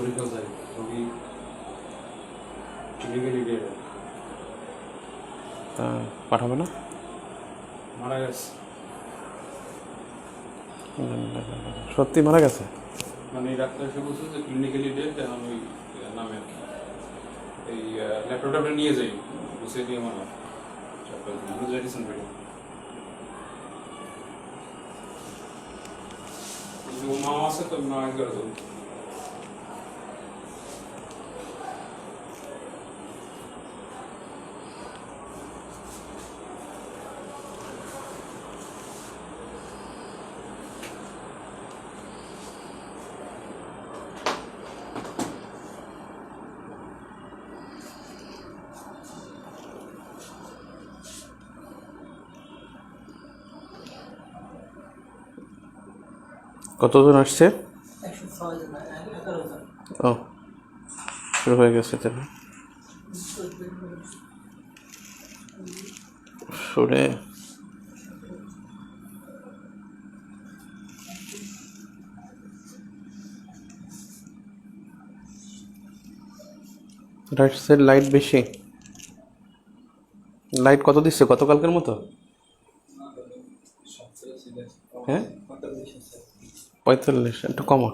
বরিশাল যাই রোগী clinically dead পাঠাবে না? মারা গেছে। সত্যি মারা গেছে? মানে ডাক্তার এসে বলছে যে ক্লিনিক্যালি ডেড, এখন ওই নামে এই ল্যাপটপটা নিয়ে যাই বসে দিয়ে মারা বুঝাইছেন ভাই। মামা আছে তো না একবার তো কতজন আসছে? ও শুরু হয়ে গেছে তাহলে শুনে। রাইট সাইড লাইট বেশি। লাইট কত দিচ্ছে? গতকালকের মতো? হ্যাঁ 45, একটু কমা।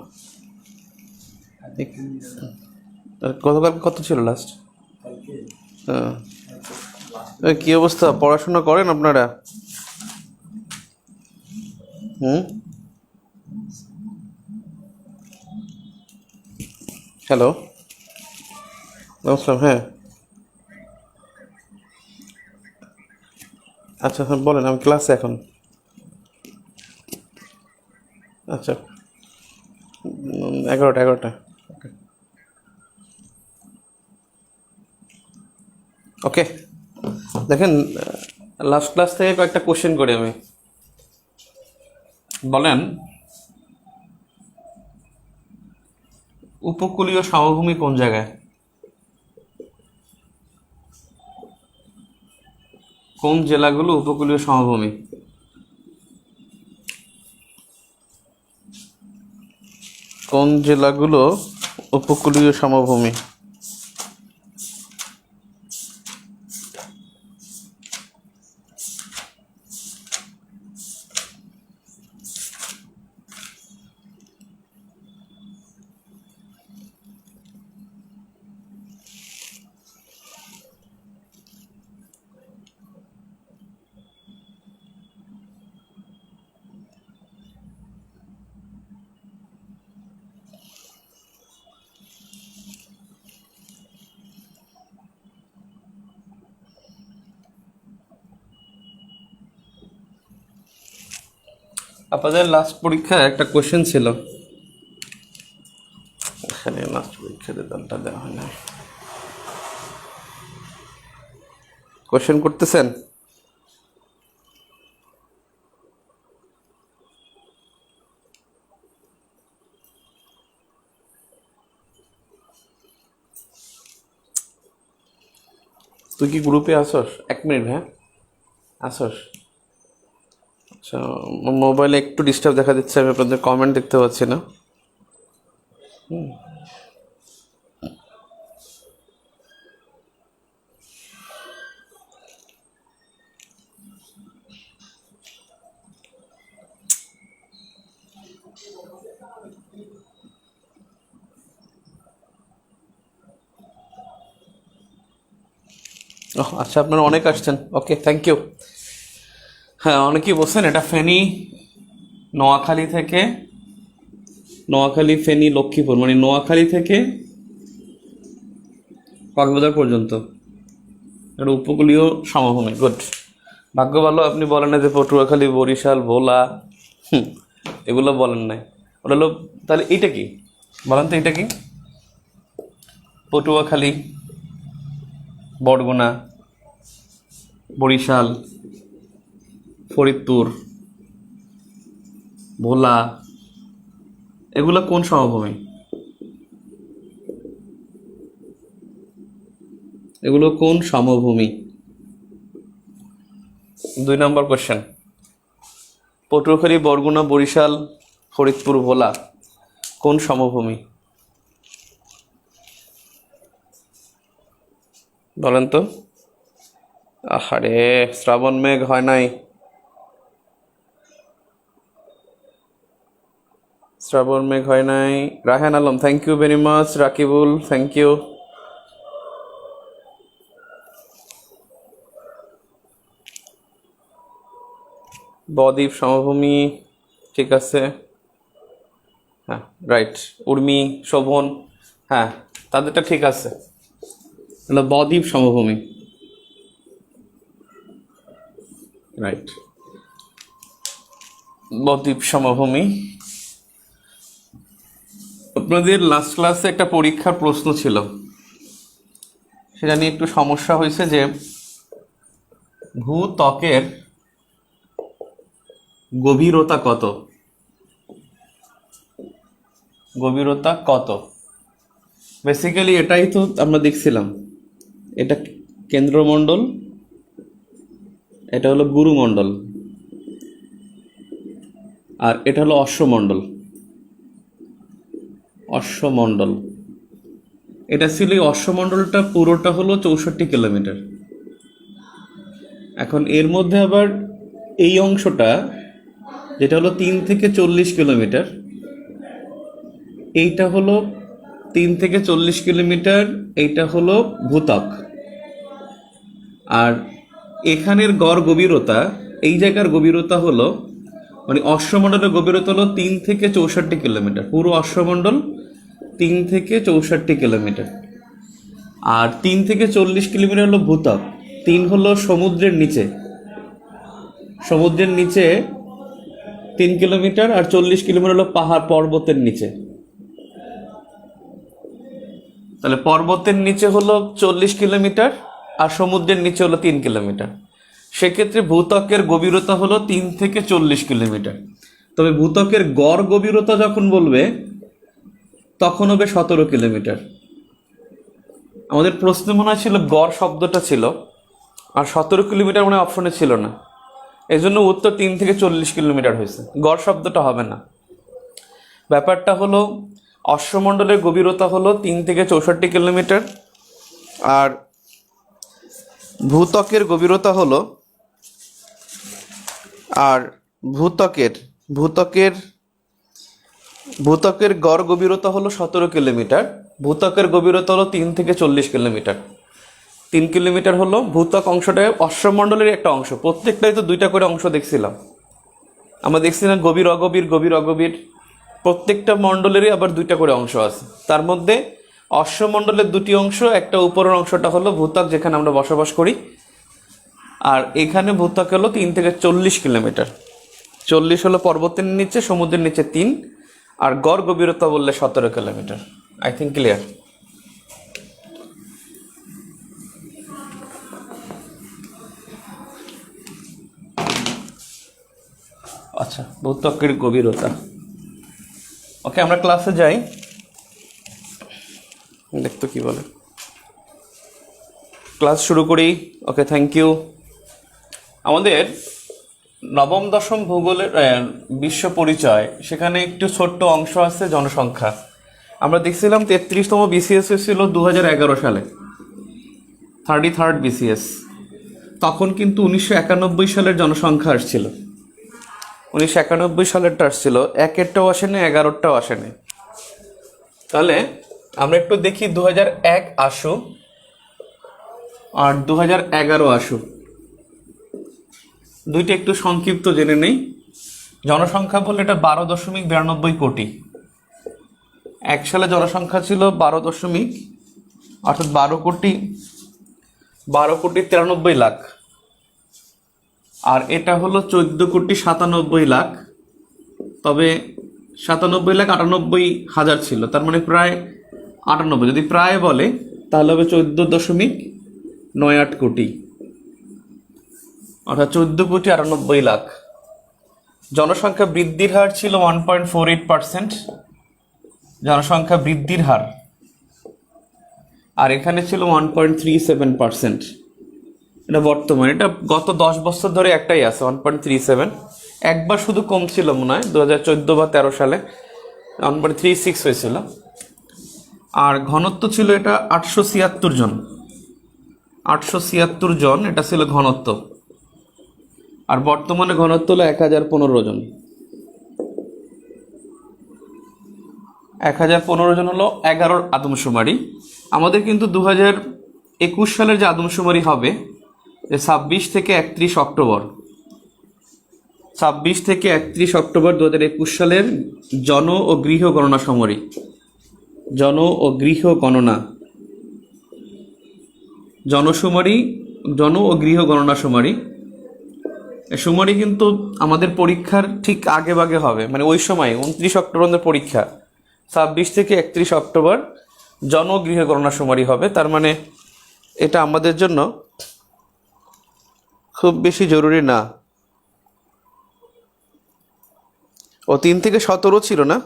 গতকাল কত ছিল লাস্ট? হ্যাঁ। কি অবস্থা, পড়াশোনা করেন আপনারা? হ্যালো, নমস্কার। হ্যাঁ আচ্ছা হ্যাঁ বলেন, আমি ক্লাসে এখন। আচ্ছা 11টা। ওকে দেখেন, লাস্ট ক্লাস থেকে কয়েকটা কোশ্চেন করি আমি। বলেন, উপকূলীয় সমভূমি কোন জায়গায়? কোন জেলাগুলো উপকূলীয় সমভূমি? কোন জেলাগুলো উপকূলীয় সমভূমি? আপনাদের লাস্ট পরীক্ষায় একটা কোশ্চেন ছিল, এখানে লাস্ট পরীক্ষার রেজাল্টটা দেওয়া হয় না। কোশ্চেন করতেছেন? তুই কি গ্রুপে আসস? 1 মিনিট। হ্যাঁ আসস। আচ্ছা, মোবাইলে একটু ডিস্টার্ব দেখা দিচ্ছে, আমি আপনাদের কমেন্ট দেখতে পাচ্ছি না। ও আচ্ছা, আপনারা অনেক আসছেন, ওকে থ্যাংক ইউ। হ্যাঁ অনেকেই বলছেন এটা ফেনী নোয়াখালী থেকে, নোয়াখালী ফেনী লক্ষ্মীপুর, মানে নোয়াখালী থেকে কক্সবাজার পর্যন্ত এটা উপকূলীয় সমভূমি। গুড, ভাগ্য ভালো আপনি বলেন না যে পটুয়াখালী, বরিশাল, ভোলা এগুলো বলেন নাই। ওটা হলো, তাহলে এইটা কি বলেন তো, এটা কি? পটুয়াখালী, বরগুনা, বরিশাল, ফরিদপুর, ভোলা, এগুলো কোন সমভূমি? এগুলো কোন সমভূমি? 2 নম্বর কোশ্চেন, পটুয়াখালী, বরগুনা, বরিশাল, ফরিদপুর, ভোলা কোন সমভূমি? বলেন তো। আহারে, শ্রাবণ মেঘ হয় নাই, শ্রাবণ মেঘ হয় নাই। Raihan Alam, thank you very much. Rakibul, thank you. বদ্বীপ সমভূমি, ঠিক আছে, হ্যাঁ রাইট। উর্মি, শোভন, হ্যাঁ তাদেরটা ঠিক আছে, হলো বদ্বীপ সমভূমি, রাইট, বদ্বীপ সমভূমি। আপনাদের লাস্ট ক্লাসে একটা পরীক্ষার প্রশ্ন ছিল, সেটা নিয়ে একটু সমস্যা হয়েছে যে ভূত্বকের গভীরতা কত, গভীরতা কত। বেসিক্যালি এটাই তো আমরা দেখছিলাম, এটা কেন্দ্রমণ্ডল, এটা হলো গুরুমণ্ডল, আর এটা হলো অশ্বমণ্ডল, অশ্বমণ্ডল। এটা ছিল, এই অশ্বমণ্ডলটা পুরোটা হলো 64 কিলোমিটার। এখন এর মধ্যে আবার এই অংশটা যেটা হলো 3 থেকে 40 কিলোমিটার, এইটা হলো 3 থেকে 40 কিলোমিটার, এইটা হলো ভূত্বক। আর এখানের গড় গভীরতা, এই জায়গার গভীরতা হলো, মানে অশ্বমণ্ডলের গভীরতা হলো 3 থেকে 64 কিলোমিটার, পুরো অশ্বমণ্ডল 3 থেকে 64 কিলোমিটার। আর 3 থেকে 40 কিলোমিটার হলো ভূত্বক, 3 হলো সমুদ্রের নিচে, সমুদ্রের নিচে 3 কিলোমিটার, আর 40 কিলোমিটার হলো পাহাড় পর্বতের নিচে। তাহলে পর্বতের নিচে হলো 40 কিলোমিটার, আর সমুদ্রের নিচে হলো 3 কিলোমিটার। সেক্ষেত্রে ভূত্বকের গভীরতা হলো 3 থেকে 40 কিলোমিটার। তবে ভূত্বকের গড় গভীরতা যখন বলবে তখন হবে 17 কিলোমিটার। আমাদের প্রশ্নে মনে হয় ছিল গড় শব্দটা ছিল, আর 17 কিলোমিটার মনে হয় অপশনে ছিল না, এই জন্য উত্তর 3 থেকে 40 কিলোমিটার হয়েছে, গড় শব্দটা হবে না। ব্যাপারটা হলো অশ্বমণ্ডলের গভীরতা হলো 3 থেকে 64 কিলোমিটার, আর ভূত্বকের গভীরতা হলো, আর ভূত্বকের ভূত্বকের ভূত্বকের গড় গভীরতা হলো 17 কিলোমিটার, ভূত্বকের গভীরতা হলো 3 থেকে 40 কিলোমিটার। 3 কিলোমিটার হলো ভূত্বক অংশটা, অশ্বমণ্ডলের একটা অংশ, প্রত্যেকটাই তো 2টা করে অংশ দেখছিলাম আমরা, দেখছিলাম গভীর অগভীর, গভীর অগভীর, প্রত্যেকটা মণ্ডলেরই আবার 2টা করে অংশ আছে। তার মধ্যে অশ্বমণ্ডলের 2টি অংশ, একটা উপরের অংশটা হলো ভূত্বক যেখানে আমরা বসবাস করি, আর এখানে ভূত্বক হলো 3 থেকে 40 কিলোমিটার। 40 হলো পর্বতের নিচে, সমুদ্রের নিচে 3, আর গড় গভীরতা বললে 17 কিলোমিটার। I think clear. আচ্ছা, ভূত্বকের গভীরতা। ওকে, আমরা ক্লাসে যাই, দেখতো কি বলে, ক্লাস শুরু করি। ওকে, থ্যাংক ইউ। আমাদের নবম দশম ভূগোলের বিশ্ব পরিচয়, সেখানে একটু ছোট্ট অংশ আছে জনসংখ্যা। আমরা দেখছিলাম 33তম বিসিএস হয়েছিল 2011 সালে, 33rd বিসিএস। তখন কিন্তু 1991 সালের জনসংখ্যা আসছিল, 1991 সালেরটা আসছিল, 1-এরটাও আসেনি, 11-টাও আসেনি। তাহলে আমরা একটু দেখি 2001 আসুক আর 2011 আসুক, দুইটা একটু সংক্ষিপ্ত জেনে নেই। জনসংখ্যা বললে এটা 12.92 কোটি। 1 সালে জনসংখ্যা ছিল 12 অর্থাৎ 12,93 লাখ, আর এটা হলো 14,97 লাখ। তবে 97,98,000 ছিল, তার মানে প্রায় 98, যদি প্রায় বলে তাহলে হবে 14.98 কোটি, অর্থাৎ 14,98,00,000। জনসংখ্যা বৃদ্ধির হার ছিল 1.48%, জনসংখ্যা বৃদ্ধির হার, আর এখানে ছিল 1.37%। এটা বর্তমানে, এটা গত 10 বছর ধরে একটাই আছে 1.37, একবার শুধু কম ছিল মনে হয় 2014 বা 13 সালে 1.36 হয়েছিল। আর ঘনত্ব ছিল এটা 876 জন, 876 জন, এটা ছিল ঘনত্ব। আর বর্তমানে ঘনত্ব হলো 1015 জন। 1015 জন হলো 11 আদমশুমারি। আমাদের কিন্তু 2021 সালের যে আদমশুমারি হবে, যে 26 থেকে 31 অক্টোবর, 26 থেকে 31 অক্টোবর 2021 সালের জন ও গৃহ গণনা শুমারি। জন ও গৃহ গণনা, জনশুমারি, জন ও গৃহ গণনা শুমারি। শুমারি কিন্তু আমাদের পরীক্ষার ঠিক আগে ভাগে হবে, মানে ওই সময় 29 অক্টোবর আমাদের পরীক্ষা, 26 থেকে 31 অক্টোবর জন ও গৃহ গণনা শুমারি হবে। তার মানে এটা আমাদের জন্য খুব বেশি জরুরি না। ও 3 থেকে 17 ছিল না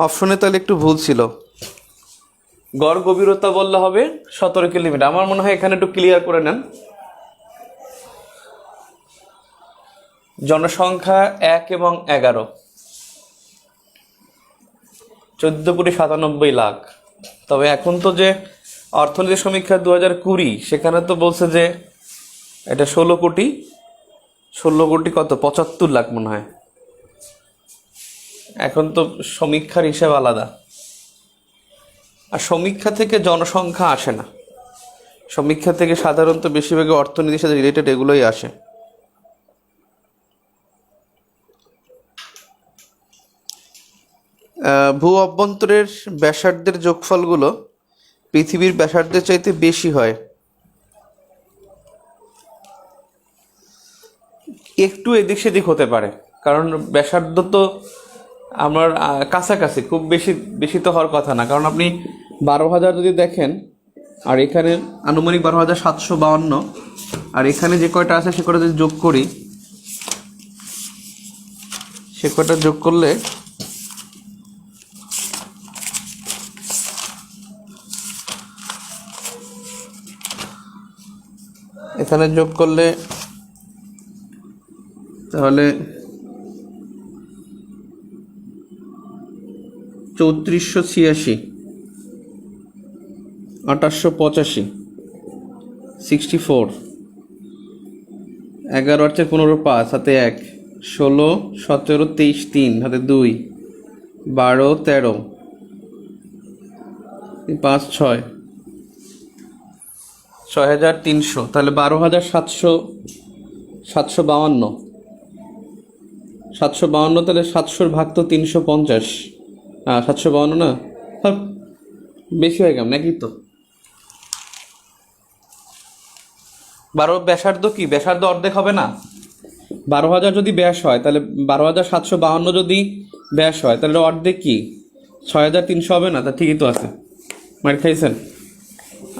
অপশনে, তাহলে একটু ভুল ছিল। গড় গভীরতা বললে হবে 17 কিলোমিটার। আমার মনে হয় এখানে একটু ক্লিয়ার করে নেন। জনসংখ্যা 1 এবং 11, 14,97,00,000। তবে এখন তো যে অর্থনীতি সমীক্ষা 2020, সেখানে তো বলছে যে এটা 16 কোটি কত 75 লাখ মনে হয়। এখন তো সমীক্ষার হিসাব আলাদা। আর সমীক্ষা থেকে জনসংখ্যা আসে না, সমীক্ষা থেকে সাধারণত বেশিরভাগই অর্থনীতির সাথে রিলেটেড এগুলোই আসে। ভূ অভ্যন্তরের ব্যাসার্ধের যোগফলগুলো পৃথিবীর ব্যাসার্ধের চাইতে বেশি হয়। একটু এদিক সেদিক হতে পারে, কারণ ব্যাসার্ধ তো আমার কাছাকাছি, খুব বেশি তো হওয়ার কথা না। কারণ আপনি 12,000 যদি দেখেন, আর এখানে আনুমানিক 12,752, আর এখানে যে কয়টা আছে সে কয়টা যদি যোগ করি, সে কয়টা যোগ করলে এখানে যোগ করলে তাহলে 3486, 2885, 64, 11 8 15 5 হাতে 1, 16 17 23 3 হাতে 2, 12 13 5 6, 6300, তাহলে 12,752, 752, তাহলে 700 ভাগ তো 350, 752 না, বেশি হয়ে গেল নাকি? তো 12 ব্যাসার্ধ কি, ব্যাসার্ধ অর্ধেক হবে না? 12,000 যদি ব্যাস হয়, তাহলে 12,752 যদি ব্যাস হয়, তাহলে অর্ধেক কি 6,300 হবে না? তা ঠিকই তো আছে। মার খাইছেন?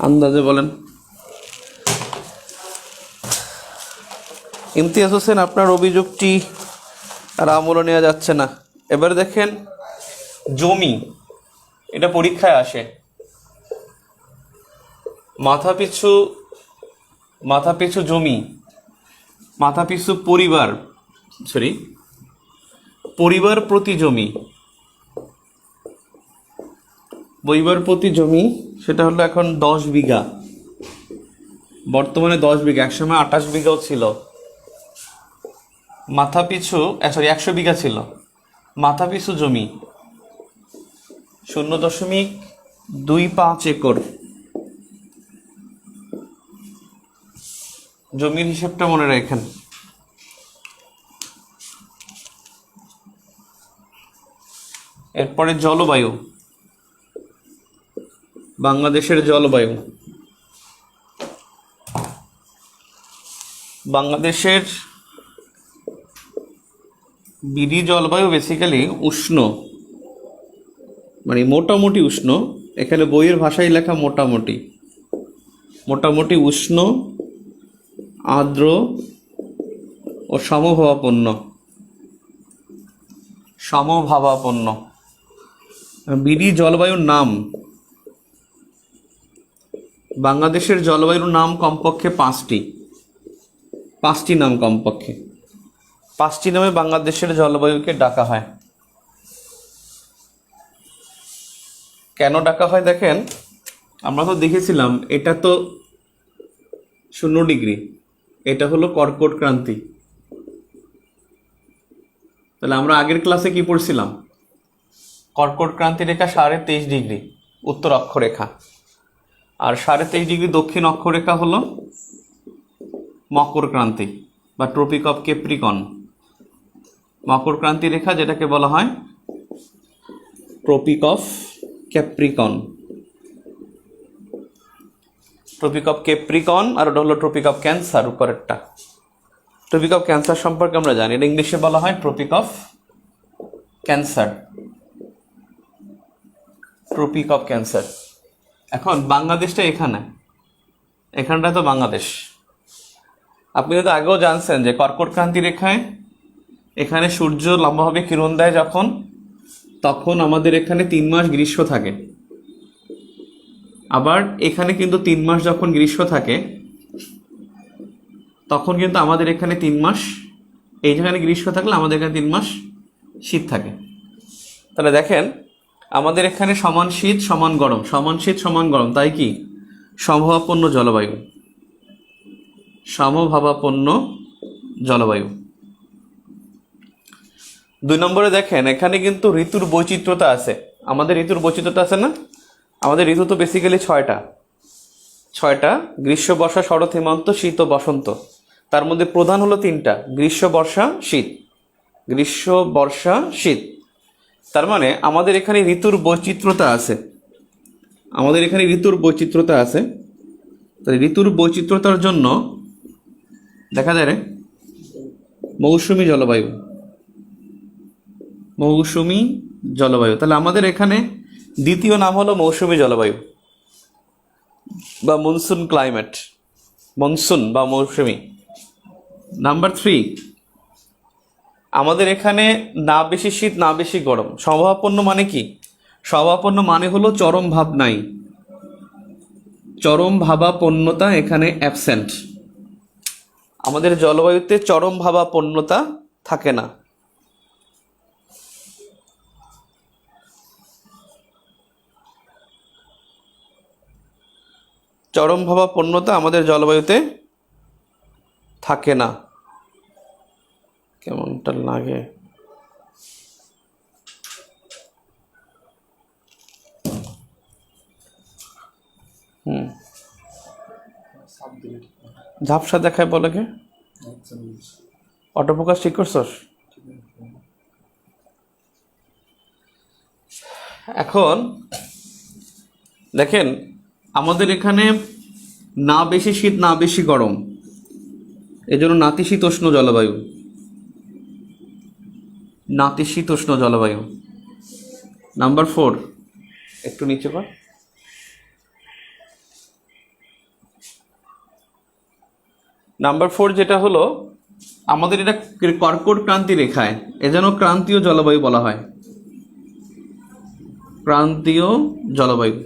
আন্দাজে বলেন। ইমতিয়াজ হোসেন, আপনার অভিযোগটি আর আমলও নেওয়া যাচ্ছে না। এবার দেখেন জমি, এটা পরীক্ষায় আসে। মাথাপিছু জমি, মাথাপিছু পরিবার প্রতি জমি, সেটা হলো এখন 10 বিঘা, বর্তমানে 10 বিঘা, একসময় 28 বিঘাও ছিল। মাথাপিছু 100 বিঘা ছিল। মাথাপিছু জমি 0.25 একর। জমির হিসেবটা মনে রাখেন। এরপরে জলবায়ু, বাংলাদেশের জলবায়ু, বাংলাদেশের বিধি জলবায়ু বেসিক্যালি উষ্ণ, মানে মোটামুটি উষ্ণ। এখানে বইয়ের ভাষায় লেখা মোটামুটি উষ্ণ, আর্দ্র ও সমভাবাপন্ন। বিধি জলবায়ুর নাম, বাংলাদেশের জলবায়ুর নাম কমপক্ষে 5টি নাম, কমপক্ষে 5টি নামে বাংলাদেশের জলবায়ুকে ডাকা হয়। কেন ডাকা হয় দেখেন, আমরা তো দেখেছিলাম, এটা তো 0 ডিগ্রি, এটা হলো কর্কট ক্রান্তি। তাহলে আমরা আগের ক্লাসে কি পড়ছিলাম? কর্কট ক্রান্তি রেখা 23.5 ডিগ্রি উত্তর অক্ষরেখা, আর 23.5 ডিগ্রি দক্ষিণ অক্ষরেখা হলো মকর ক্রান্তি বা ট্রপিক অফ ক্যাপ্রিকন। মকর ক্রান্তি রেখা যেটাকে বলা হয় tropic of Capricorn. Tropic of Capricorn আর ওটা হলো ট্রপিক অফ ক্যান্সার, উপরেরটা। ট্রপিক অফ ক্যান্সার সম্পর্কে আমরা জানি, এটা ইংলিশে বলা হয় tropic of cancer. Tropic of cancer. এখন বাংলাদেশটা এখানটা তো বাংলাদেশ। আপনি তো আগেও জানছেন যে কর্কট ক্রান্তি রেখায় এখানে সূর্য লম্বাভাবে কিরণ দেয় যখন, তখন আমাদের এখানে 3 মাস গ্রীষ্ম থাকে। আবার এখানে কিন্তু 3 মাস যখন গ্রীষ্ম থাকে তখন কিন্তু আমাদের এখানে 3 মাস, এই যেখানে গ্রীষ্ম থাকলে আমাদের এখানে 3 মাস শীত থাকে। তাহলে দেখেন আমাদের এখানে সমান শীত সমান গরম, সমান শীত সমান গরম, তাই কি সমভাবাপন্ন জলবায়ু। সমভাবাপন্ন জলবায়ু। 2 নম্বরে দেখেন এখানে কিন্তু ঋতুর বৈচিত্র্যতা আছে। আমাদের ঋতুর বৈচিত্র্যতা আছে না? আমাদের ঋতু তো বেসিক্যালি 6টা, গ্রীষ্ম, বর্ষা, শরৎ, হেমন্ত, শীত ও বসন্ত। তার মধ্যে প্রধান হলো 3টা, গ্রীষ্ম, বর্ষা, শীত। গ্রীষ্ম, বর্ষা, শীত। তার মানে আমাদের এখানে ঋতুর বৈচিত্র্যতা আছে। আমাদের এখানে ঋতুর বৈচিত্র্যতা আছে। তাই ঋতুর বৈচিত্র্যতার জন্য দেখা যায় মৌসুমী জলবায়ু। মৌসুমী জলবায়ু। তাহলে আমাদের এখানে দ্বিতীয় নাম হলো মৌসুমী জলবায়ু বা মনসুন ক্লাইমেট। মনসুন বা মৌসুমী। নাম্বার 3, আমাদের এখানে না বেশি শীত না বেশি গরম। সমভাবাপন্ন মানে কি? সমভাবাপন্ন মানে হলো চরম ভাব নাই, চরম ভাবাপন্নতা এখানে অ্যাবসেন্ট। আমাদের জলবায়ুতে চরম ভাবাপন্নতা থাকে না। চরম ভাবাপন্নতা আমাদের জলবায়ুতে থাকে না। কেমনটা লাগে? ঝাপসা দেখায় বলে কে? অটোফোকাস ঠিক করছস? এখন দেখেন আমাদের এখানে না বেশি শীত না বেশি গরম, এজন্য নাতিশীতোষ্ণ জলবায়ু। নাতিশীতোষ্ণ জলবায়ু। নাম্বার 4, একটু নিচে কর। নাম্বার 4 যেটা হলো আমাদের এটা কর্কট ক্রান্তি রেখায়, এজন্য ক্রান্তীয় জলবায়ু বলা হয়। ক্রান্তীয় জলবায়ু।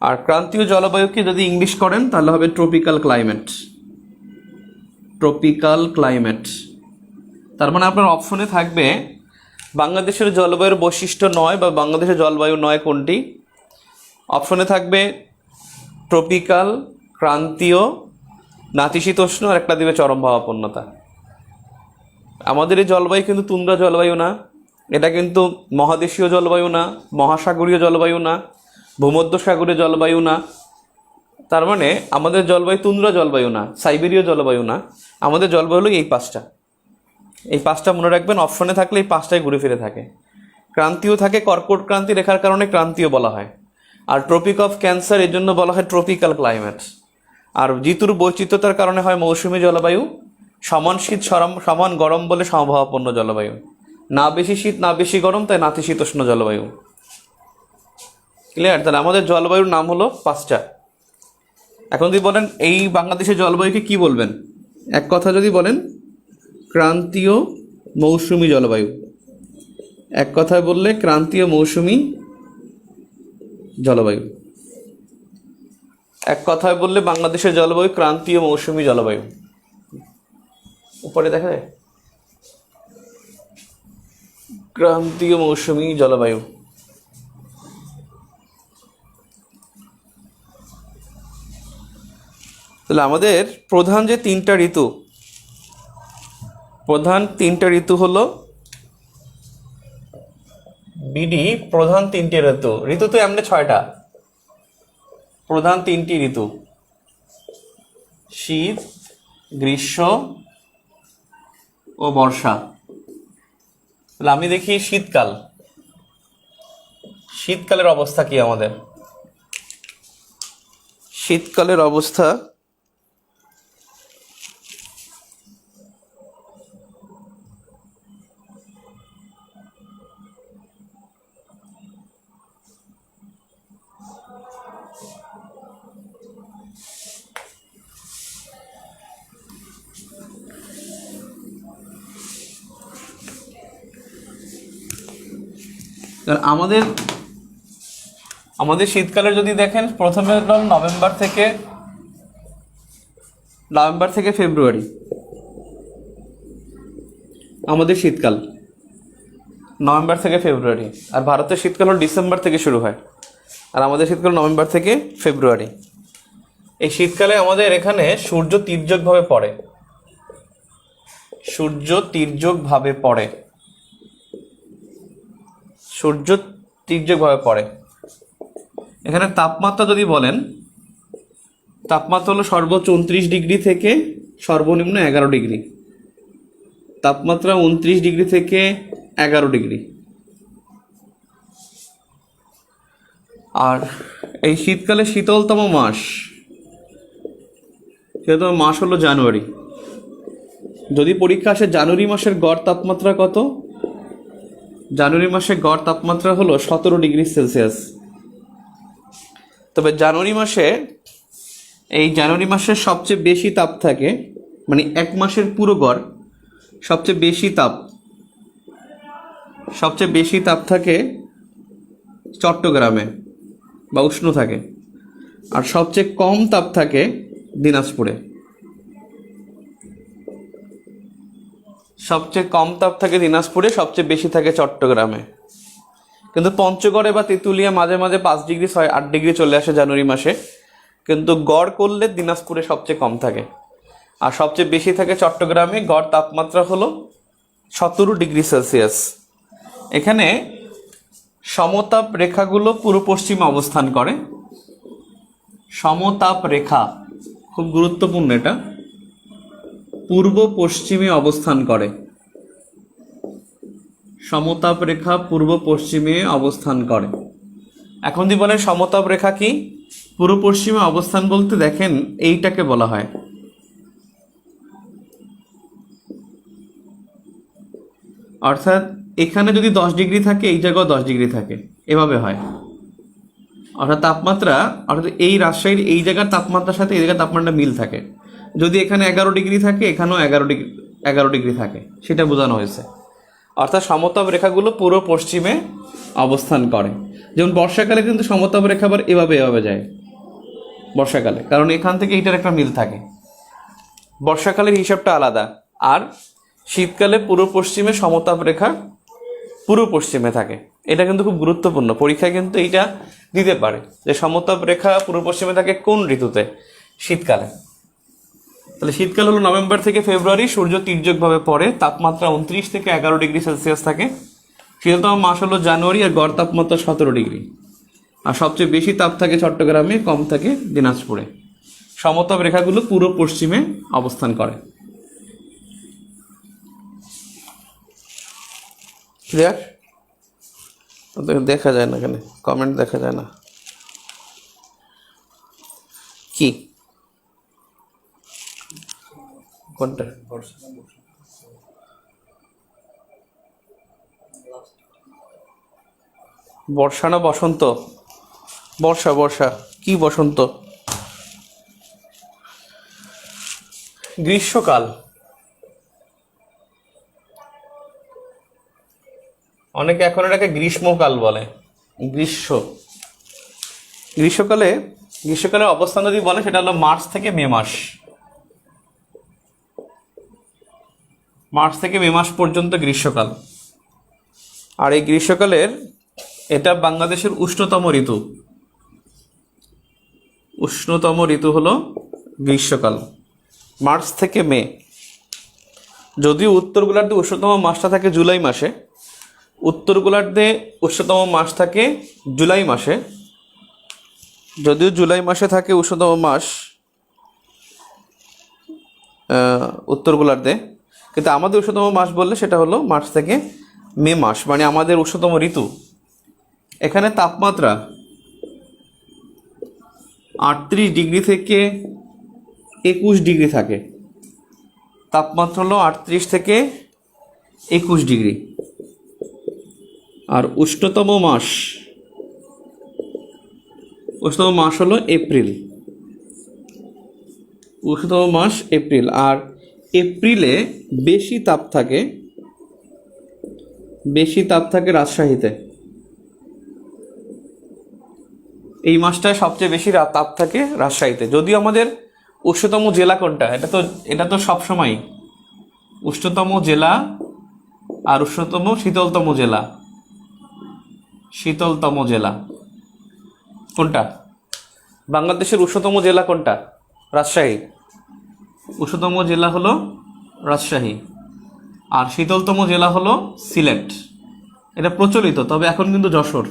আর ক্রান্তীয় জলবায়ুকে যদি ইংলিশ করেন তাহলে হবে ট্রপিক্যাল ক্লাইমেট। Tropical climate. তার মানে আপনার অপশনে থাকবে বাংলাদেশের জলবায়ুর বৈশিষ্ট্য নয় বা বাংলাদেশের জলবায়ু নয় কোনটি? অপশনে থাকবে ট্রপিক্যাল, ক্রান্তীয়, নাতিশীতোষ্ণ, আর একটা দিবে চরম ভাবাপন্নতা। আমাদের এই জলবায়ু কিন্তু তুন্দ্রা জলবায়ু না, এটা কিন্তু মহাদেশীয় জলবায়ু না, মহাসাগরীয় জলবায়ু না, ভূমধ্যসাগরীয় জলবায়ু না। তার মানে আমাদের জলবায়ু তুন্দ্রা জলবায়ু না, সাইবেরীয় জলবায়ু না। আমাদের জলবায়ু হলো এই 5টা। এই 5টা মনে রাখবেন, অপশনে থাকলে এই 5টাই ঘুরে ফিরে থাকে। ক্রান্তীয় থাকে কর্কট ক্রান্তি রেখার কারণে ক্রান্তীয় বলা হয়, আর ট্রপিক অফ ক্যান্সার এর জন্য বলা হয় ট্রপিক্যাল ক্লাইমেট। আর ঋতুর বৈচিত্র্যতার কারণে হয় মৌসুমী জলবায়ু। সমান শীত সমান গরম বলে সমভাবাপন্ন জলবায়ু। না বেশি শীত না বেশি গরম, তাই নাতিশীতোষ্ণ জলবায়ু। ক্লিয়ার? তাহলে আমাদের জলবায়ুর নাম হলো 5টা। এখন যদি বলেন এই বাংলাদেশের জলবায়ুকে কি বলবেন? এক কথা যদি বলেন ক্রান্তীয় মৌসুমী জলবায়ু। এক কথায় বললে ক্রান্তীয় মৌসুমী জলবায়ু। এক কথায় বললে বাংলাদেশের জলবায়ু ক্রান্তীয় মৌসুমী জলবায়ু। উপরে দেখা যায় ক্রান্তীয় মৌসুমী জলবায়ু। তাহলে আমাদের প্রধান তিনটা ঋতু হলো বিডি। প্রধান তিনটি ঋতু, ঋতু তো এমনি 6টা। প্রধান তিনটি ঋতু শীত, গ্রীষ্ম ও বর্ষা। তাহলে আমি দেখি শীতকালের অবস্থা কি আমাদের। শীতকালের অবস্থা আমাদের শীতকালের যদি দেখেন, প্রথমে হল নভেম্বর থেকে ফেব্রুয়ারি আমাদের শীতকাল, নভেম্বর থেকে ফেব্রুয়ারি। আর ভারতের শীতকাল হল ডিসেম্বর থেকে শুরু হয়, আর আমাদের শীতকাল নভেম্বর থেকে ফেব্রুয়ারি। এই শীতকালে আমাদের এখানে সূর্য তির্যকভাবে পড়ে। এখানে তাপমাত্রা যদি বলেন, তাপমাত্রা হলো সর্বোচ্চ 29 ডিগ্রি থেকে সর্বনিম্ন 11 ডিগ্রি। তাপমাত্রা 29 ডিগ্রি থেকে 11 ডিগ্রি। আর এই শীতকালে শীতলতম মাস হলো জানুয়ারি। যদি পরীক্ষা আসে জানুয়ারি মাসের গড় তাপমাত্রা কত, জানুয়ারি মাসের গড় তাপমাত্রা হলো 17 ডিগ্রি সেলসিয়াস। তবে জানুয়ারি মাসে সবচেয়ে বেশি তাপ থাকে, মানে এক মাসের পুরো গড় সবচেয়ে বেশি তাপ থাকে চট্টগ্রামে বা উষ্ণ থাকে, আর সবচেয়ে কম তাপ থাকে দিনাজপুরে। সবচেয়ে বেশি থাকে চট্টগ্রামে। কিন্তু পঞ্চগড়ে বা তেঁতুলিয়া মাঝে মাঝে 5 ডিগ্রি 8 ডিগ্রি চলে আসে জানুয়ারি মাসে, কিন্তু গড় করলে দিনাজপুরে সবচেয়ে কম থাকে, আর সবচেয়ে বেশি থাকে চট্টগ্রামে। গড় তাপমাত্রা হলো 17 ডিগ্রি সেলসিয়াস। এখানে সমতাপ রেখাগুলো পূর্ব পশ্চিমে অবস্থান করে। সমতাপ রেখা খুব গুরুত্বপূর্ণ, এটা পূর্ব পশ্চিমে অবস্থান করে। সমতাপ রেখা পূর্ব পশ্চিমে অবস্থান করে। এখন যদি বলেন সমতাপ রেখা কি, পূর্ব পশ্চিমে অবস্থান বলতে দেখেন এইটাকে বলা হয়, অর্থাৎ এখানে যদি 10 ডিগ্রি থাকে এই জায়গাও 10 ডিগ্রি থাকে, এভাবে হয়। অর্থাৎ এই রাজশাহীর এই জায়গার তাপমাত্রার সাথে এই জায়গার তাপমাত্রা মিল থাকে। যদি এখানে 11 ডিগ্রি থাকে এখানেও 11 ডিগ্রি থাকে, সেটা বোঝানো হয়েছে। অর্থাৎ সমতাপ রেখাগুলো পূর্ব পশ্চিমে অবস্থান করে। যেমন বর্ষাকালে কিন্তু সমতাপ রেখা আবার এভাবে যায় বর্ষাকালে, কারণ এখান থেকে এইটার একটা মিল থাকে। বর্ষাকালের হিসাবটা আলাদা। আর শীতকালে পূর্ব পশ্চিমে সমতাপ রেখা পূর্ব পশ্চিমে থাকে। এটা কিন্তু খুব গুরুত্বপূর্ণ, পরীক্ষায় কিন্তু এইটা দিতে পারে যে সমতাপ রেখা পূর্ব পশ্চিমে থাকে কোন ঋতুতে, শীতকালে। তাহলে শীতকাল হলো নভেম্বর থেকে ফেব্রুয়ারি, সূর্য তির্যকভাবে পড়ে, তাপমাত্রা 29 থেকে 11 ডিগ্রি সেলসিয়াস থাকে। শীতলতম মাস হলো জানুয়ারি, আর গড় তাপমাত্রা 17 ডিগ্রি। আর সবচেয়ে বেশি তাপ থাকে চট্টগ্রামে, কম থাকে দিনাজপুরে। সমতাপ রেখাগুলো পূর্ব পশ্চিমে অবস্থান করে। ক্লিয়ার? দেখা যায় না, এখানে কমেন্ট দেখা যায় না কি কোনটা? বর্ষা না বসন্ত? বর্ষা কি বসন্ত? গ্রীষ্মকাল। অনেকে এখন এটাকে গ্রীষ্মকাল বলে। গ্রীষ্মকালের অবস্থান যদি বলে সেটা হলো মার্চ থেকে মে মাস পর্যন্ত গ্রীষ্মকাল। আর এই গ্রীষ্মকালের এটা বাংলাদেশের উষ্ণতম ঋতু হলো গ্রীষ্মকাল, মার্চ থেকে মে। যদিও উত্তর গোলার্ধে উষ্ণতম মাসটা থাকে জুলাই মাসে, উত্তর গোলার্ধে উষ্ণতম মাস থাকে জুলাই মাসে, যদিও জুলাই মাসে থাকে উষ্ণতম মাস উত্তর গোলার্ধে, কিন্তু আমাদের উষ্ণতম মাস বললে সেটা হলো মার্চ থেকে মে মাস, মানে আমাদের উষ্ণতম ঋতু। এখানে তাপমাত্রা 38 ডিগ্রি থেকে 21 ডিগ্রি থাকে। তাপমাত্রা হলো 38 থেকে 21 ডিগ্রি। আর উষ্ণতম মাস হলো এপ্রিল। উষ্ণতম মাস এপ্রিল। আর এপ্রিলে বেশি তাপ থাকে রাজশাহীতে। এই মাসটায় সবচেয়ে বেশি তাপ থাকে রাজশাহীতে। যদিও আমাদের উষ্ণতম জেলা কোনটা, এটা তো সবসময় উষ্ণতম জেলা আর শীতলতম জেলা কোনটা? বাংলাদেশের উষ্ণতম জেলা কোনটা? রাজশাহী। উষ্ণতম জেলা হলো রাজশাহী, আর শীতলতম জেলা হলো সিলেট। এটা প্রচলিত, তবে এখন কিন্তু যশোর।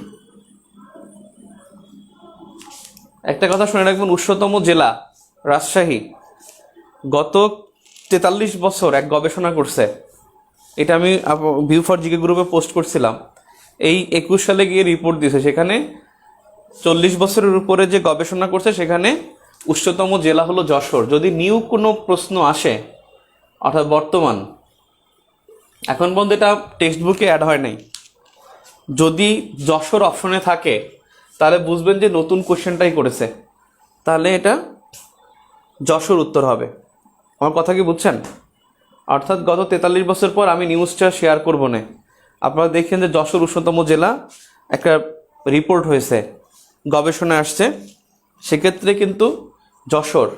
একটা কথা শুনে রাখবেন, উষ্ণতম জেলা রাজশাহী। গত 43 বছর এক গবেষণা করছে, এটা আমি ভিউ ফর জিকে গ্রুপে পোস্ট করছিলাম। এই 21 সালে গিয়ে রিপোর্ট দিয়েছে, সেখানে 40 বছরের উপরে যে গবেষণা করছে সেখানে উষ্ণতম জেলা হলো যশোর। যদি নিউ কোনো প্রশ্ন আসে, অর্থাৎ বর্তমান, এখন পর্যন্ত এটা টেক্সট বুকে অ্যাড হয় নাই, যদি যশোর অপশনে থাকে তাহলে বুঝবেন যে নতুন কোশ্চেনটাই করেছে, তাহলে এটা যশোর উত্তর হবে। আমার কথা কি বুঝছেন? অর্থাৎ গত 43 বছর পর আমি নিউজটা শেয়ার করব না। আপনারা দেখেন যে যশোর উষ্ণতম জেলা, একটা রিপোর্ট হয়েছে, গবেষণায় আসছে, সেক্ষেত্রে কিন্তু যশোর।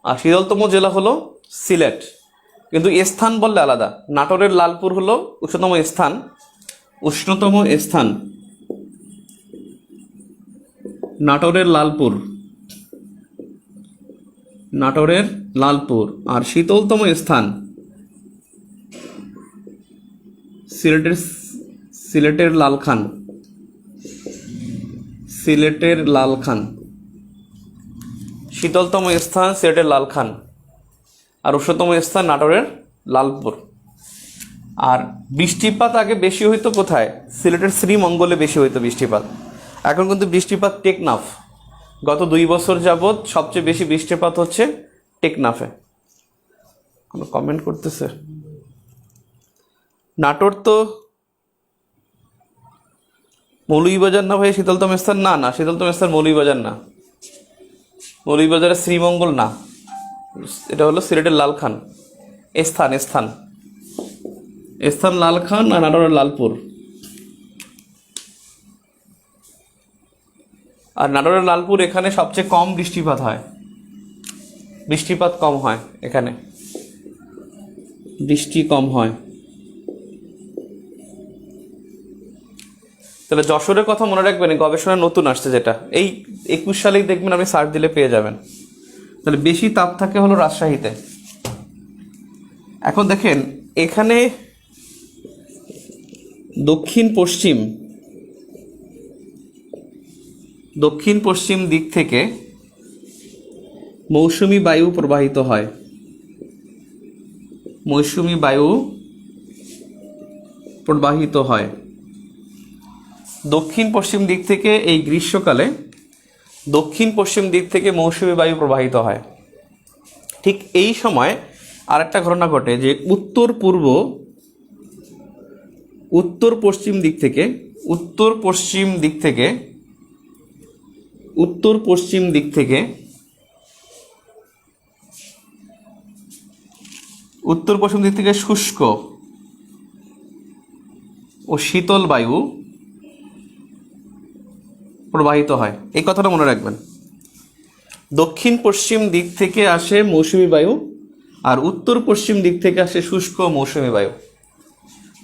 আর শীতলতম জেলা হলো সিলেট, কিন্তু স্থান বললে আলাদা। নাটোরের লালপুর হলো উষ্ণতম স্থান। নাটোরের লালপুর। আর শীতলতম স্থান সিলেটের লালখান। শীতলতম স্থান সিলেটের লালখান, আর উষ্ণতম স্থান নাটোরের লালপুর। আর বৃষ্টিপাত আগে বেশি হইতো কোথায়? সিলেটের শ্রীমঙ্গলে বেশি হইতো বৃষ্টিপাত। এখন কিন্তু বৃষ্টিপাত টেকনাফ। গত 2 বছর যাবৎ সবচেয়ে বেশি বৃষ্টিপাত হচ্ছে টেকনাফে। কোনো কমেন্ট করতেছে? নাটোর তো মৌলভীবাজার না ভাই শীতলতম স্থান? না, শীতলতম স্থান মৌলভীবাজার না, মৌলভীবাজারের শ্রীমঙ্গল না, এটা হলো সিলেটের লালখান। স্থান লালখান আর নাটোরের লালপুর। আর নাটোরের লালপুর, এখানে সবচেয়ে কম বৃষ্টিপাত হয়, কম হয় এখানে, বৃষ্টি কম হয়। তাহলে যশোরের কথা মনে রাখবেন, গবেষণা নতুন আসছে, যেটা এই 21 সালেই দেখবেন, আপনি সার্চ দিলে পেয়ে যাবেন। তাহলে বেশি তাপ থাকে হলো রাজশাহীতে। এখন দেখেন, এখানে দক্ষিণ পশ্চিম দিক থেকে মৌসুমী বায়ু প্রবাহিত হয়। দক্ষিণ পশ্চিম দিক থেকে এই গ্রীষ্মকালে দক্ষিণ পশ্চিম দিক থেকে মৌসুমী বায়ু প্রবাহিত হয়। ঠিক এই সময় আরেকটা ঘটনা ঘটে, যে উত্তর পশ্চিম দিক থেকে শুষ্ক ও শীতল বায়ু প্রবাহিত হয়। এই কথাটা মনে রাখবেন, দক্ষিণ পশ্চিম দিক থেকে আসে মৌসুমী বায়ু, আর উত্তর পশ্চিম দিক থেকে আসে শুষ্ক মৌসুমী বায়ু।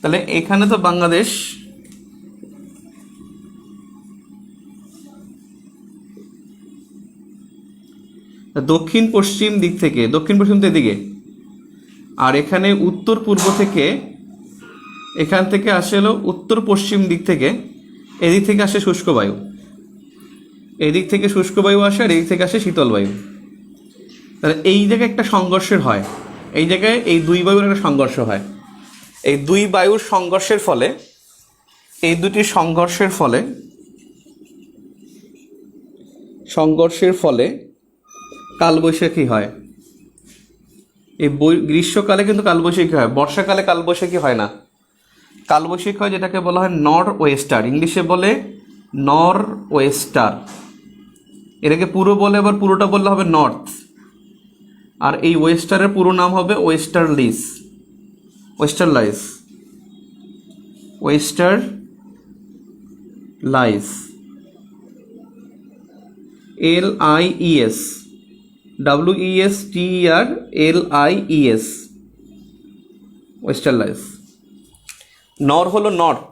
তাহলে এখানে তো বাংলাদেশ দক্ষিণ পশ্চিম দিক থেকে, দক্ষিণ পশ্চিম দিকে, আর এখানে উত্তর পূর্ব থেকে, এখান থেকে আসে হলো উত্তর পশ্চিম দিক থেকে, এদিক থেকে আসে শুষ্ক বায়ু, এদিক থেকে শুষ্ক বায়ু আসে আর এদিক থেকে আসে শীতল বায়ু। তাহলে এই জায়গায় একটা সংঘর্ষের হয়, এই জায়গায় এই দুই বায়ুর একটা সংঘর্ষ হয়। এই দুই বায়ুর সংঘর্ষের ফলে, এই দুটি সংঘর্ষের ফলে কালবৈশাখী হয়। এই গ্রীষ্মকালে কিন্তু কালবৈশাখী হয়, বর্ষাকালে কালবৈশাখী হয় না। কালবৈশাখী হয় যেটাকে বলা হয় নর্থ ওয়েস্টার, ইংলিশে বলে নর্থ ওয়েস্টার। এটাকে পুরো বলে, আবার পুরোটা বললে হবে নর্থ, আর এই ওয়েস্টারের পুরো নাম হবে ওয়েস্টারলিস, ওয়েস্টারলাইস, ওয়েস্টারলাইস, LIES, WESTERLIES, ওয়েস্টারলাইস। নর হলো নর্থ,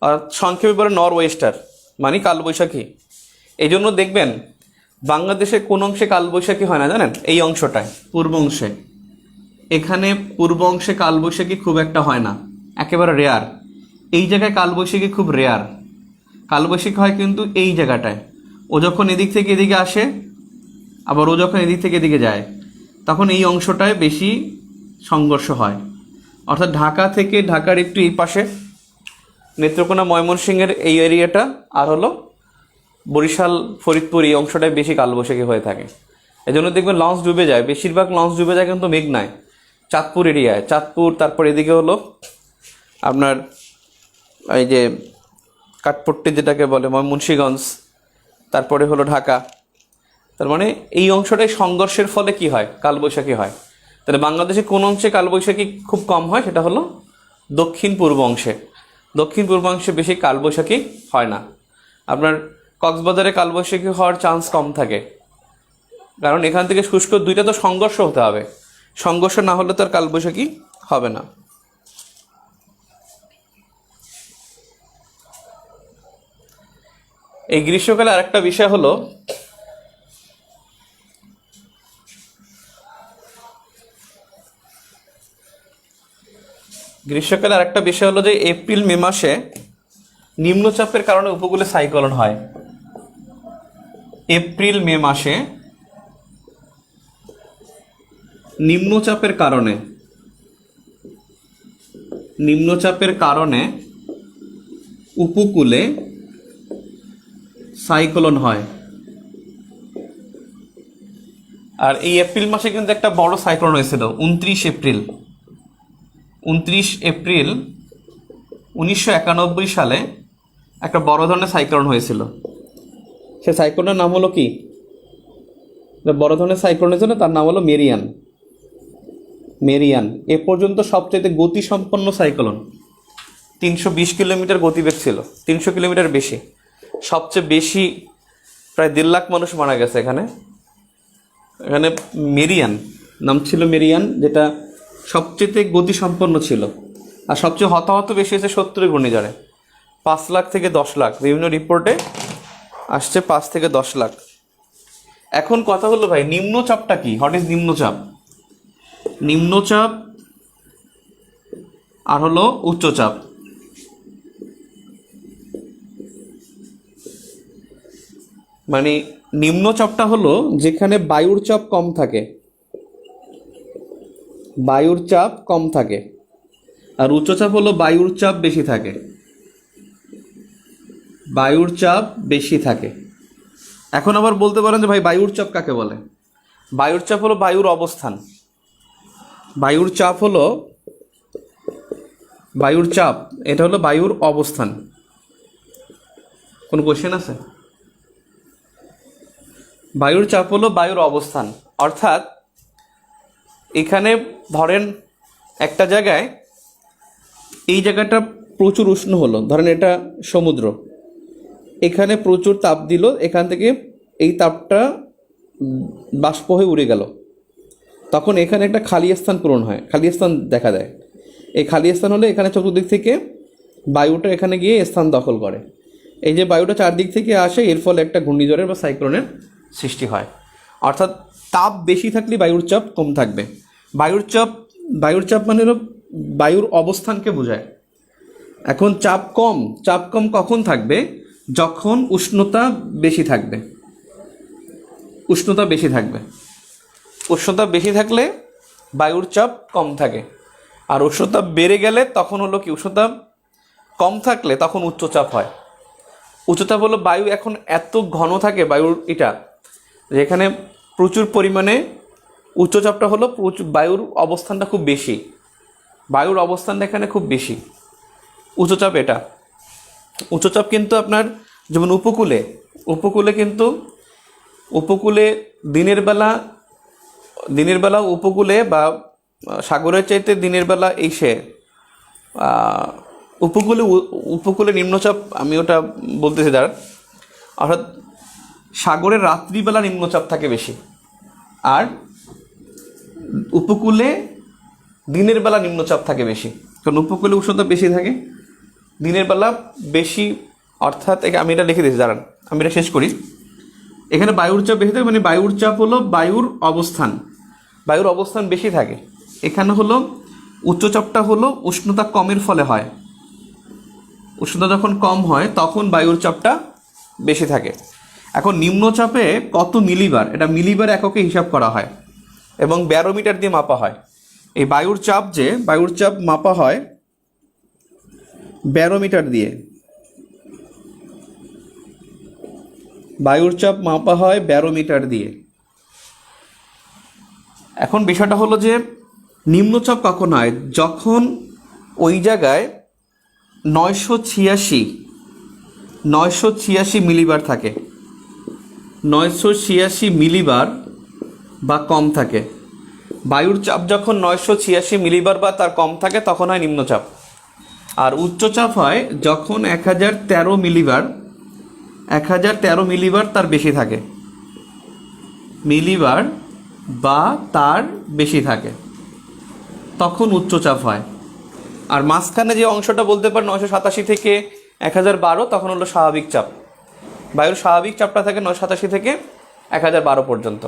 আর সংক্ষেপে বলে নর ওয়েস্টার, মানে কালবৈশাখী। এই জন্য দেখবেন বাংলাদেশের কোন অংশে কালবৈশাখী হয় না জানেন? এই অংশটায়, পূর্ব অংশে। এখানে পূর্ব অংশে কালবৈশাখী খুব একটা হয় না, একেবারে রেয়ার। এই জায়গায় কালবৈশাখী খুব রেয়ার। কালবৈশাখী হয় কিন্তু এই জায়গাটায়। ও যখন এদিক থেকে এদিকে আসে, আবার ও যখন এদিক থেকে এদিকে যায়, তখন এই অংশটায় বেশি সংঘর্ষ হয়। অর্থাৎ ঢাকা থেকে, ঢাকার একটু এই পাশে নেত্রকোনা ময়মনসিংহের এই এরিয়াটা, আর হলো বরিশাল ফরিদপুর এই অংশটায় বেশি কালবৈশাখী হয়ে থাকে। এই জন্য দেখবেন লঞ্চ ডুবে যায়, বেশিরভাগ লঞ্চ ডুবে যায় কিন্তু মেঘনায়, চাঁদপুর এরিয়ায়, চাঁদপুর, তারপর এদিকে হলো আপনার এই যে কাঠপট্টি যেটাকে বলে ময়মনসিংহগঞ্জ, তারপরে হলো ঢাকা। তার মানে এই অংশটায় সংঘর্ষের ফলে কি হয়? কালবৈশাখী হয়। তাহলে বাংলাদেশে কোন অংশে কালবৈশাখী খুব কম হয়? সেটা হলো দক্ষিণ পূর্ব অংশে। দক্ষিণ পূর্বাংশে বেশি কালবৈশাখী হয় না। আপনার কক্সবাজারে কালবৈশাখী হওয়ার চান্স কম থাকে, কারণ এখান থেকে শুষ্ক, দুইটা তো সংঘর্ষ হতে হবে, সংঘর্ষ না হলে তো আর কালবৈশাখী হবে না। এই গ্রীষ্মকালে আরেকটা বিষয় হলো, যে এপ্রিল মে মাসে নিম্নচাপের কারণে উপকূলে সাইক্লোন হয়। এপ্রিল মে মাসে নিম্নচাপের কারণে উপকূলে সাইক্লোন হয়। আর এই এপ্রিল মাসে কিন্তু একটা বড় সাইক্লোন হয়েছিল 29 এপ্রিল 1991 সালে একটা বড় ধরনের সাইক্লোন হয়েছিল। সে সাইক্লোনের নাম হলো কি? বড় ধরনের সাইক্লোন হয়েছিল, তার নাম হলো মেরিয়ান। এ পর্যন্ত সবচেয়ে গতিসম্পন্ন সাইক্লোন। 320 কিলোমিটার গতিবেগ ছিল, 300 কিলোমিটার বেশি। সবচেয়ে বেশি, প্রায় 1.5 লাখ মানুষ মারা গেছে এখানে। মেরিয়ান নাম ছিল, যেটা সবচেয়ে গতিসম্পন্ন ছিল। আর সবচেয়ে হতাহত বেশি হয়েছে 70 ঘূর্ণিঝড়ে, 5 লাখ থেকে 10 লাখ, বিভিন্ন রিপোর্টে আসছে 5 থেকে 10 লাখ। এখন কথা হলো ভাই, নিম্নচাপটা কি? হোয়াট ইজ নিম্নচাপ? নিম্নচাপ আর হলো উচ্চচাপ। মানে নিম্নচাপটা হলো যেখানে বায়ুর চাপ কম থাকে, আর উচ্চচাপ হলো বায়ুর চাপ বেশি থাকে। এখন আবার বলতে পারেন যে ভাই বায়ুর চাপ কাকে বলে? বায়ুর চাপ হলো বায়ুর অবস্থান। এটা হলো বায়ুর অবস্থান। কোন কোশ্চেন আছে? বায়ুর চাপ হলো বায়ুর অবস্থান। অর্থাৎ এখানে ধরেন একটা জায়গায়, এই জায়গাটা প্রচুর উষ্ণ হলো, ধরেন এটা সমুদ্র, এখানে প্রচুর তাপ দিল, এখান থেকে এই তাপটা বাষ্প হয়ে উড়ে গেল, তখন এখানে একটা খালি স্থান পূরণ হয়, খালি স্থান দেখা দেয়। এই খালি স্থান হলে এখানে চতুর্দিক থেকে বায়ুটা এখানে গিয়ে স্থান দখল করে। এই যে বায়ুটা চারদিক থেকে আসে, এর ফলে একটা ঘূর্ণিঝড়ের বা সাইক্লোনের সৃষ্টি হয়। অর্থাৎ তাপ বেশি থাকলে বায়ুর চাপ কম থাকবে। বায়ুর চাপ মানে হলো বায়ুর অবস্থানকে বোঝায়। এখন চাপ কম কখন থাকবে? যখন উষ্ণতা বেশি থাকবে। উষ্ণতা বেশি থাকলে বায়ুর চাপ কম থাকে। আর উষ্ণতা বেড়ে গেলে তখন হলো কি, উষ্ণতা কম থাকলে তখন উচ্চচাপ হয়। উচ্চচাপ হলো বায়ু এখন এত ঘন থাকে বায়ুর যেখানে প্রচুর পরিমাণে উচ্চচাপটা হলো বায়ুর অবস্থানটা খুব বেশি। বায়ুর অবস্থানটা এখানে খুব বেশি, উচ্চচাপ এটা। উচ্চচাপ কিন্তু আপনার যেমন উপকূলে দিনের বেলা উপকূলে বা সাগরের চাইতে দিনের বেলা উপকূলে নিম্নচাপ, আমি ওটা বলতেছি দাঁড়ান। অর্থাৎ সাগরের রাত্রিবেলা নিম্নচাপ থাকে বেশি, আর উপকূলে দিনের বেলা নিম্নচাপ থাকে বেশি। কারণ উপকূলে উষ্ণতা বেশি থাকে, দিনের বেলা বেশি। অর্থাৎ আমি এটা লিখে দিয়েছি, দাঁড়ান আমি এটা শেষ করি। এখানে বায়ুর চাপ বেশি থাকে, মানে বায়ুর চাপ হলো বায়ুর অবস্থান বেশি থাকে। এখানে হলো উচ্চচাপটা হলো উষ্ণতা কমের ফলে হয়। উষ্ণতা যখন কম হয় তখন বায়ুর চাপটা বেশি থাকে। এখন নিম্নচাপে কত মিলিবার, এটা মিলিবার এককে হিসাব করা হয় এবং ব্যারোমিটার দিয়ে মাপা হয়। এই বায়ুর চাপ মাপা হয় ব্যারোমিটার দিয়ে। এখন বিষয়টা হলো যে নিম্নচাপ কখন হয়? যখন ওই জায়গায় 986 মিলিবার থাকে, 986 মিলিবার বা কম থাকে। বায়ুর চাপ যখন 986 মিলিবার বা তার কম থাকে তখন হয় নিম্নচাপ। আর উচ্চচাপ হয় যখন 1013 মিলিবার তার বেশি থাকে, মিলিবার বা তার বেশি থাকে, তখন উচ্চচাপ হয়। আর মাঝখানে যে অংশটা বলতে পারেন 987 থেকে 1012, তখন হলো স্বাভাবিক চাপ। বায়ুর স্বাভাবিক চাপটা থাকে 987 থেকে 1012 পর্যন্ত।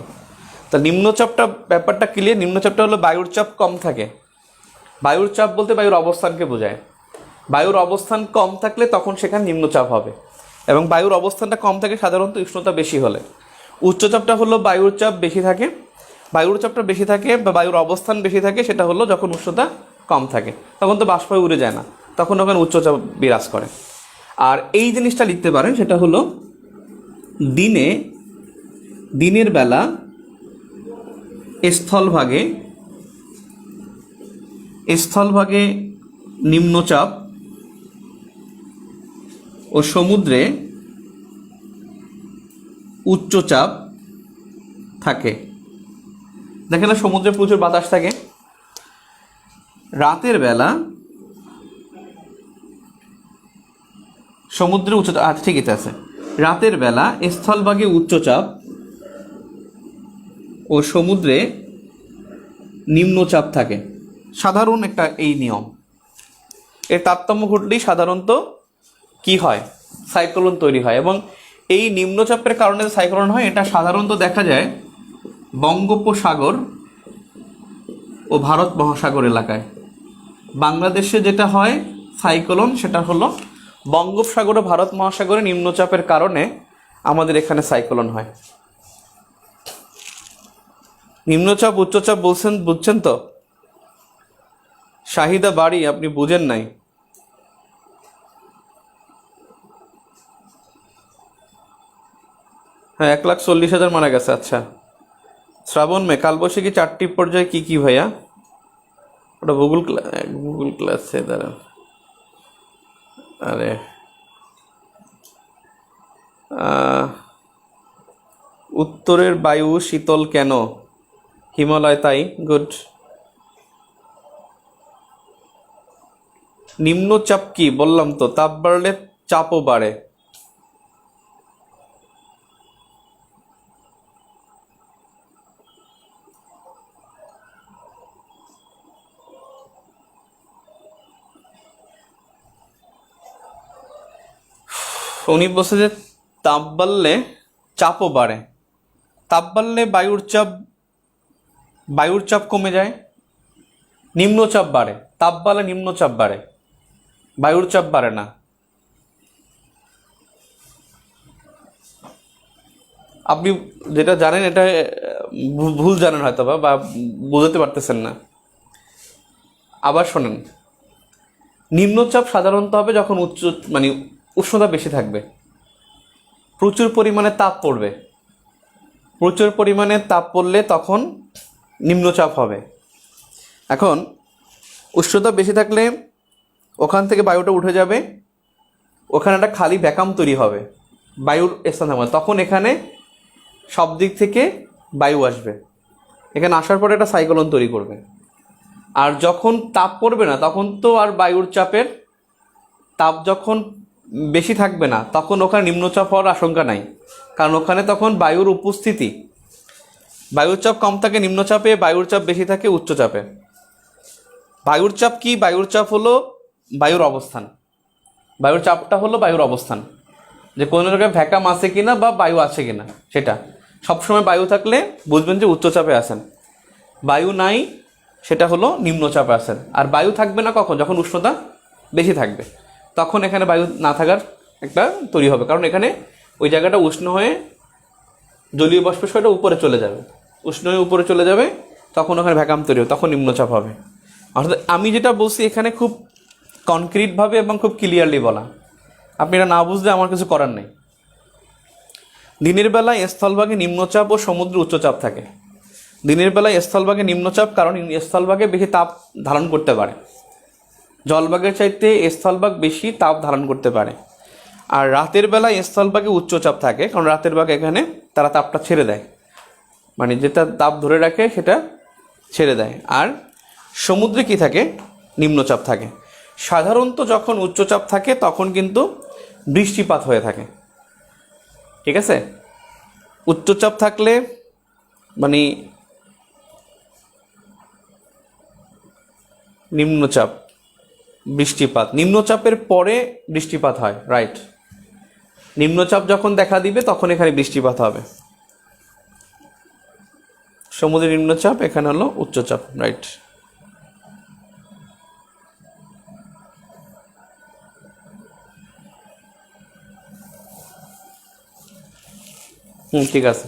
তা নিম্নচাপটা ব্যাপারটা ক্লিয়ার। নিম্নচাপটা হলো বায়ুর চাপ কম থাকে। বায়ুর চাপ বলতে বায়ুর অবস্থানকে বোঝায়। বায়ুর অবস্থান কম থাকলে তখন সেখানে নিম্নচাপ হবে, এবং বায়ুর অবস্থানটা কম থাকে সাধারণত উষ্ণতা বেশি হলে। উচ্চচাপটা হলো বায়ুর চাপ বেশি থাকে, বায়ুর চাপটা বেশি থাকে বা বায়ুর অবস্থান বেশি থাকে, সেটা হলো যখন উষ্ণতা কম থাকে। তখন তো বাষ্প উড়ে যায় না, তখন ওখানে উচ্চচাপ বিরাজ করে। আর এই জিনিসটা লিখতে পারেন, সেটা হলো দিনের বেলা স্থলভাগে নিম্নচাপ ও সমুদ্রে উচ্চচাপ থাকে। দেখেন না, সমুদ্রে প্রচুর বাতাস থাকে। রাতের বেলা সমুদ্রে উচ্চচাপ, আচ্ছা ঠিকই আছে। রাতের বেলা স্থলভাগে উচ্চচাপ ও সমুদ্রে নিম্নচাপ থাকে। সাধারণ একটা এই নিয়ম। এর তারতম্য ঘটলেই সাধারণত কি হয়? সাইক্লোন তৈরি হয়। এবং এই নিম্নচাপের কারণে যে সাইক্লোন হয়, এটা সাধারণত দেখা যায় বঙ্গোপসাগর ও ভারত মহাসাগর এলাকায়। বাংলাদেশে যেটা হয় সাইক্লোন, সেটা হলো বঙ্গোপসাগর ও ভারত মহাসাগরে নিম্নচাপের কারণে আমাদের এখানে সাইক্লোন হয়। নিম্নচাপ উচ্চচাপ বুঝছেন তো? শাহিদা বাড়ি, আপনি বুঝেন নাই। হ্যাঁ, 1,40,000 মারা গেছে। আচ্ছা, শ্রাবণ মে কালবৈশাখী 4টি পর্যায়ে কি ভাইয়া? ওটা গুগল ক্লাসে দাঁড়া। আরে উত্তরের বায়ু শীতল কেন? হিমালয় তাই। গুড। নিম্নচাপ কি? বললাম তো, তাপ বাড়লে চাপও বাড়ে। উনি বলছে যে তাপ বাড়লে চাপও বাড়ে। তাপ বাড়লে বায়ুর চাপ কমে যায়, নিম্নচাপ বাড়ে। তাপ বাড়লে নিম্নচাপ বাড়ে, বায়ুর চাপ বাড়ে না। আপনি যেটা জানেন এটা ভুল জানেন হয়তো বা বুঝতে পারতেছেন না। আবার শোনেন, নিম্নচাপ সাধারণত হবে যখন মানে উষ্ণতা বেশি থাকবে, প্রচুর পরিমাণে তাপ পড়বে। প্রচুর পরিমাণে তাপ পড়লে তখন নিম্নচাপ হবে। এখন উষ্ণতা বেশি থাকলে ওখান থেকে বায়ুটা উঠে যাবে, ওখানে একটা খালি ভ্যাকাম তৈরি হবে, বায়ুর স্থান থাকবে, তখন এখানে সব দিক থেকে বায়ু আসবে, এখানে আসার পরে একটা সাইক্লোন তৈরি করবে। আর যখন তাপ পড়বে না তখন তো আর বায়ুর চাপের তাপ যখন বেশি থাকবে না তখন ওখানে নিম্নচাপ হওয়ার আশঙ্কা নাই, কারণ ওখানে তখন বায়ুর উপস্থিতি। বায়ুর চাপ কম থাকে নিম্নচাপে, বায়ুর চাপ বেশি থাকে উচ্চচাপে। বায়ুর চাপ কি? বায়ুর চাপ হলো বায়ুর অবস্থান। বায়ুর চাপটা হলো বায়ুর অবস্থান, যে কোনো জায়গায় ভ্যাকাম আছে কিনা বা বায়ু আছে কিনা সেটা। সবসময় বায়ু থাকলে বুঝবেন যে উচ্চচাপে আছেন, বায়ু নাই সেটা হলো নিম্নচাপে আছেন। আর বায়ু থাকবে না কখন? যখন উষ্ণতা বেশি থাকবে, তখন এখানে বায়ু না থাকার একটা তৈরি হবে, কারণ এখানে ওই জায়গাটা উষ্ণ হয়ে জলীয় বাষ্পের সাথে উপরে চলে যাবে, উষ্ণ হয়ে উপরে চলে যাবে, তখন ওখানে ভ্যাকাম তৈরি হবে, তখন নিম্নচাপ হবে। অর্থাৎ আমি যেটা বলছি এখানে খুব কনক্রিটভাবে এবং খুব ক্লিয়ারলি বলা, আপনি এটা না বুঝলে আমার কিছু করার নেই। দিনের বেলায় স্থলভাগে নিম্নচাপ ও সমুদ্রে উচ্চচাপ থাকে। দিনের বেলায় স্থলভাগে নিম্নচাপ, কারণ স্থলভাগে বেশি তাপ ধারণ করতে পারে, জলভাগের চাইতে স্থলভাগ বেশি তাপ ধারণ করতে পারে। আর রাতের বেলায় স্থলভাগে উচ্চচাপ থাকে, কারণ রাতের ভাগে এখানে তারা তাপটা ছেড়ে দেয়, মানে যেটা তাপ ধরে রাখে সেটা ছেড়ে দেয়। আর সমুদ্রে কি থাকে? নিম্নচাপ থাকে। সাধারণত যখন উচ্চচাপ থাকে তখন কিন্তু বৃষ্টিপাত হয়ে থাকে, ঠিক আছে? উচ্চচাপ থাকলে মানে নিম্নচাপ, বৃষ্টিপাত, নিম্নচাপের পরে বৃষ্টিপাত হয়, রাইট। নিম্নচাপ যখন দেখা দিবে তখন এখানে বৃষ্টিপাত হবে। সমুদ্রের নিম্নচাপ, এখানে হলো উচ্চচাপ, রাইট। ঠিক আছে।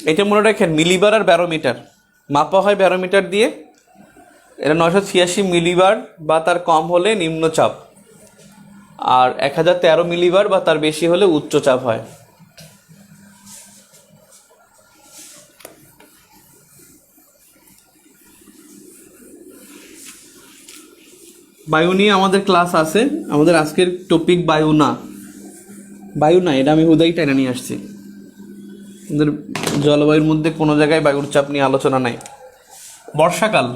এটা মনে রাখেন, মিলিবার আর ব্যারোমিটার মাপা হয় ব্যারোমিটার দিয়ে। এটা 986 মিলিবার বা তার কম হলে নিম্নচাপ, আর 1013 মিলিবার বা তার বেশি হলে উচ্চচাপ হয়। বায়ু নিয়ে আমাদের ক্লাস আছে, আমাদের আজকের টপিক বায়ু না, এটা আমি হুদাই টাইনা নিয়ে আসছি। আমাদের জলবায়ুর মধ্যে কোনো জায়গায় বায়ুর চাপ নিয়ে আলোচনা নাই। বর্ষাকাল,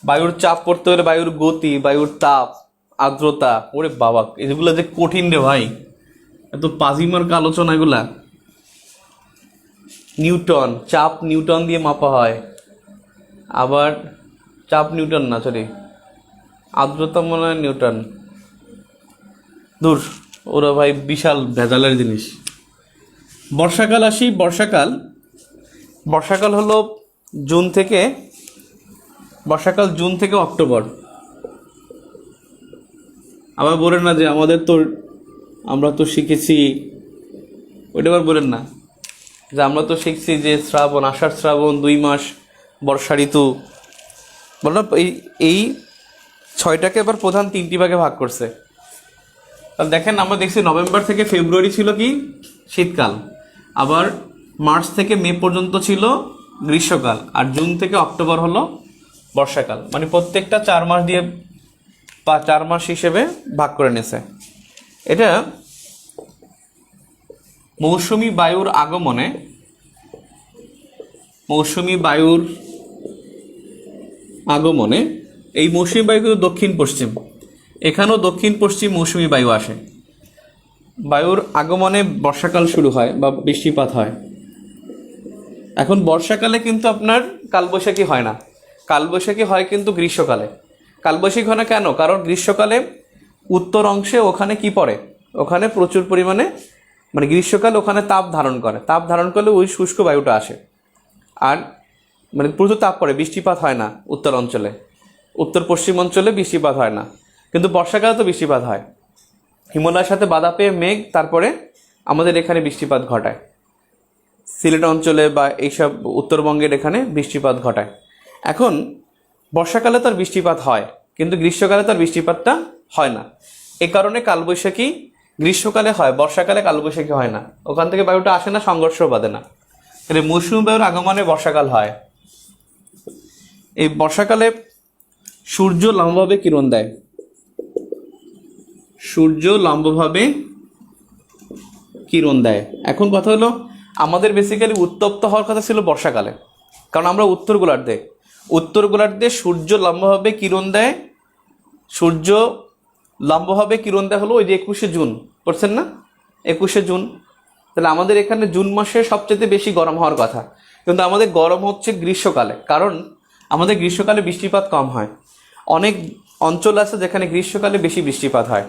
বায়ুর চাপ পড়তে হলে বায়ুর গতি, বায়ুর তাপ, আর্দ্রতা, ওরে বাবা এগুলো যে কঠিন রে ভাই, এত পাজিমার্কা আলোচনা এগুলা। নিউটন, চাপ নিউটন দিয়ে মাপা হয়, আবার চাপ নিউটন না, সরি আর্দ্রতা মনে হয় নিউটন। দূর, ওরা ভাই বিশাল ভেজালের জিনিস। বর্ষাকাল আসি, বর্ষাকাল হলো জুন থেকে অক্টোবর। আবার বলেন না যে আমরা তো শিখেছি, ওইটা আবার বলেন না যে আমরা তো শিখছি যে শ্রাবণ, আষাঢ় শ্রাবণ 2 মাস বর্ষা ঋতু। বললাম এই 6টাকে আবার প্রধান 3টি ভাগে ভাগ করছে। তাহলে দেখেন, আমরা দেখছি নভেম্বর থেকে ফেব্রুয়ারি ছিল কি শীতকাল, আবার মার্চ থেকে মে পর্যন্ত ছিল গ্রীষ্মকাল, আর জুন থেকে অক্টোবর হলো বর্ষাকাল। মানে প্রত্যেকটা 4 মাস দিয়ে 4 মাস হিসেবে ভাগ করে নিয়েছে। এটা মৌসুমী বায়ুর আগমনে, এই মৌসুমী বায়ু কিন্তু দক্ষিণ পশ্চিম, এখানেও দক্ষিণ পশ্চিম মৌসুমী বায়ু আসে। বায়ুর আগমনে বর্ষাকাল শুরু হয় বা বৃষ্টিপাত হয়। এখন বর্ষাকালে কিন্তু আপনার কালবৈশাখী হয় না, কালবৈশাখী হয় কিন্তু গ্রীষ্মকালে, কালবৈশাখী হয় না কেন? কারণ গ্রীষ্মকালে উত্তর অংশে ওখানে কি পড়ে, ওখানে প্রচুর পরিমাণে মানে গ্রীষ্মকালে ওখানে তাপ ধারণ করে, তাপ ধারণ করলে ওই শুষ্ক বায়ুটা আসে, আর মানে প্রচুর তাপ পড়ে, বৃষ্টিপাত হয় না উত্তর অঞ্চলে, উত্তর পশ্চিম অঞ্চলে বৃষ্টিপাত হয় না। কিন্তু বর্ষাকালে তো বৃষ্টিপাত হয়, হিমালয়ের সাথে বাধা পেয়ে মেঘ তারপরে আমাদের এখানে বৃষ্টিপাত ঘটায়, সিলেট অঞ্চলে বা এইসব উত্তরবঙ্গের এখানে বৃষ্টিপাত ঘটায়। এখন বর্ষাকালে তার বৃষ্টিপাত হয়, কিন্তু গ্রীষ্মকালে তার বৃষ্টিপাতটা হয় না। এ কারণে কালবৈশাখী গ্রীষ্মকালে হয়, বর্ষাকালে কালবৈশাখী হয় না, ওখান থেকে বায়ুটা আসে না, সংঘর্ষ বাঁধে না। তাহলে মৌসুমী বায়ুর আগমনে বর্ষাকাল হয়। এই বর্ষাকালে সূর্য লম্বভাবে কিরণ দেয়, সূর্য লম্বভাবে কিরণ দেয়। এখন কথা হলো, আমাদের বেসিক্যালি উত্তপ্ত হওয়ার কথা ছিল বর্ষাকালে, কারণ আমরা উত্তর গোলার্ধে সূর্য লম্বভাবে কিরণ দেয়। সূর্য লম্বভাবে কিরণ দেয় হলো ওই যে 21শে জুন, পড়ছেন না, 21শে জুন। তাহলে আমাদের এখানে জুন মাসে সবচেয়ে বেশি গরম হওয়ার কথা, কিন্তু আমাদের গরম হচ্ছে গ্রীষ্মকালে, কারণ আমাদের গ্রীষ্মকালে বৃষ্টিপাত কম হয়। অনেক অঞ্চল আছে যেখানে গ্রীষ্মকালে বেশি বৃষ্টিপাত হয়।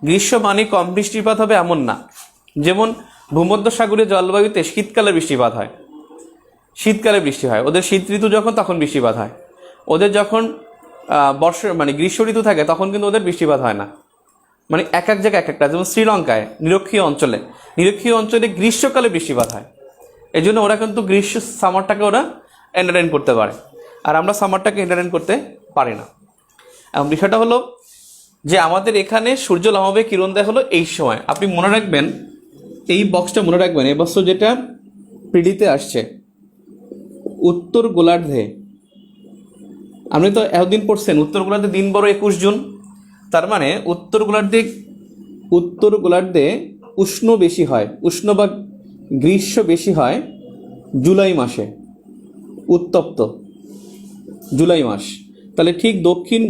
গ্রীষ্ম মানে কম বৃষ্টিপাত হবে এমন না, যেমন ভূমধ্যসাগরীয় জলবায়ুতে শীতকালে বৃষ্টিপাত হয়, শীতকালে বৃষ্টি হয়, ওদের শীত ঋতু যখন তখন বৃষ্টিপাত হয়। ওদের যখন মানে গ্রীষ্ম ঋতু থাকে তখন কিন্তু ওদের বৃষ্টিপাত হয় না। মানে এক এক জায়গায় এক একটা, যেমন শ্রীলঙ্কায় নিরক্ষীয় অঞ্চলে গ্রীষ্মকালে বৃষ্টিপাত হয়। এই জন্য ওরা কিন্তু সামারটাকে ওরা এন্টারটেইন করতে পারে, আর আমরা সামারটাকে এন্টারটেইন করতে পারি না। এবং বিষয়টা হলো যে আমাদের এখানে সূর্য লম্বভাবে কিরণ দেয় হলো এই সময়। আপনি মনে রাখবেন, এই বক্সটা মনে রাখবেন, এই বছর যেটা পিডিতে আসছে, উত্তর গোলার্ধে, আপনি তো এতদিন পড়ছেন উত্তর গোলার্ধে দিন বড় 21 জুন, তার মানে উত্তর গোলার্ধে উষ্ণ বেশি হয়, উষ্ণ বা গ্রীষ্ম বেশি হয় জুলাই মাসে, উত্তপ্ত জুলাই মাস। তাহলে ঠিক দক্ষিণ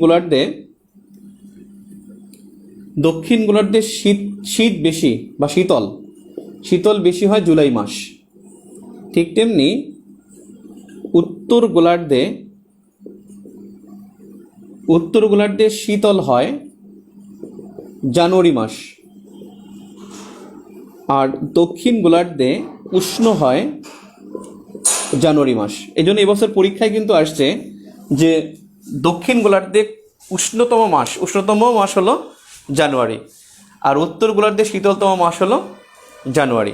গোলার্ধে শীত বেশি বা শীতল বেশি হয় জুলাই মাস। ঠিক তেমনি উত্তর গোলার্ধে শীতল হয় জানুয়ারি মাস, আর দক্ষিণ গোলার্ধে উষ্ণ হয় জানুয়ারি মাস। এই জন্য এবছর পরীক্ষায় কিন্তু আসছে যে দক্ষিণ গোলার্ধে উষ্ণতম মাস হলো জানুয়ারি, আর উত্তর গোলার্ধে শীতলতম মাস হলো জানুয়ারি।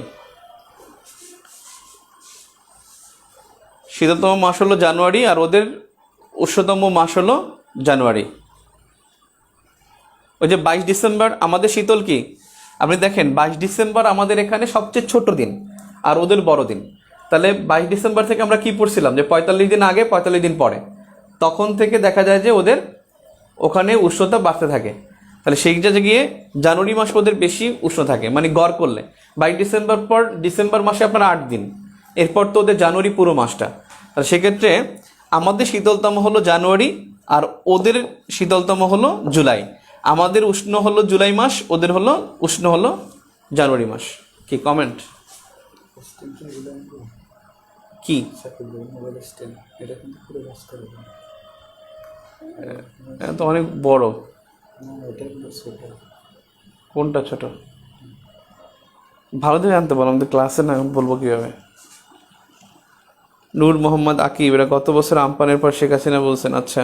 শীতলতম মাস হলো জানুয়ারি, আর ওদের উষ্ণতম মাস হলো জানুয়ারি। ওই যে 22 ডিসেম্বর আমাদের শীতল কি, আপনি দেখেন 22 ডিসেম্বর আমাদের এখানে সবচেয়ে ছোট দিন আর ওদের বড় দিন। তাহলে 22 ডিসেম্বর থেকে আমরা কি পড়ছিলাম যে 45 দিন আগে 45 দিন পরে, তখন থেকে দেখা যায় যে ওদের ওখানে উষ্ণতা বাড়তে থাকে। তাহলে সেই জায়গায় গিয়ে জানুয়ারি মাস ওদের বেশি উষ্ণ থাকে, মানে গড় করলে 22 ডিসেম্বর পর ডিসেম্বর মাসে আপনার 8 দিন, এরপর তো ওদের জানুয়ারি পুরো মাসটা। তাহলে সেক্ষেত্রে আমাদের শীতলতম হলো জানুয়ারি, আর ওদের শীতলতম হলো জুলাই। আমাদের উষ্ণ হলো জুলাই মাস, ওদের হলো উষ্ণ হলো জানুয়ারি মাস। কি কমেন্ট কি? তো অনেক বড়, কোনটা ছোট? ভালো করে জানতে বললাম তো ক্লাসে, না বলবো কিভাবে? নূর মোহাম্মদ আকিব, এরা গত বছর আমপানের পর শেখ হাসিনা বলছেন। আচ্ছা,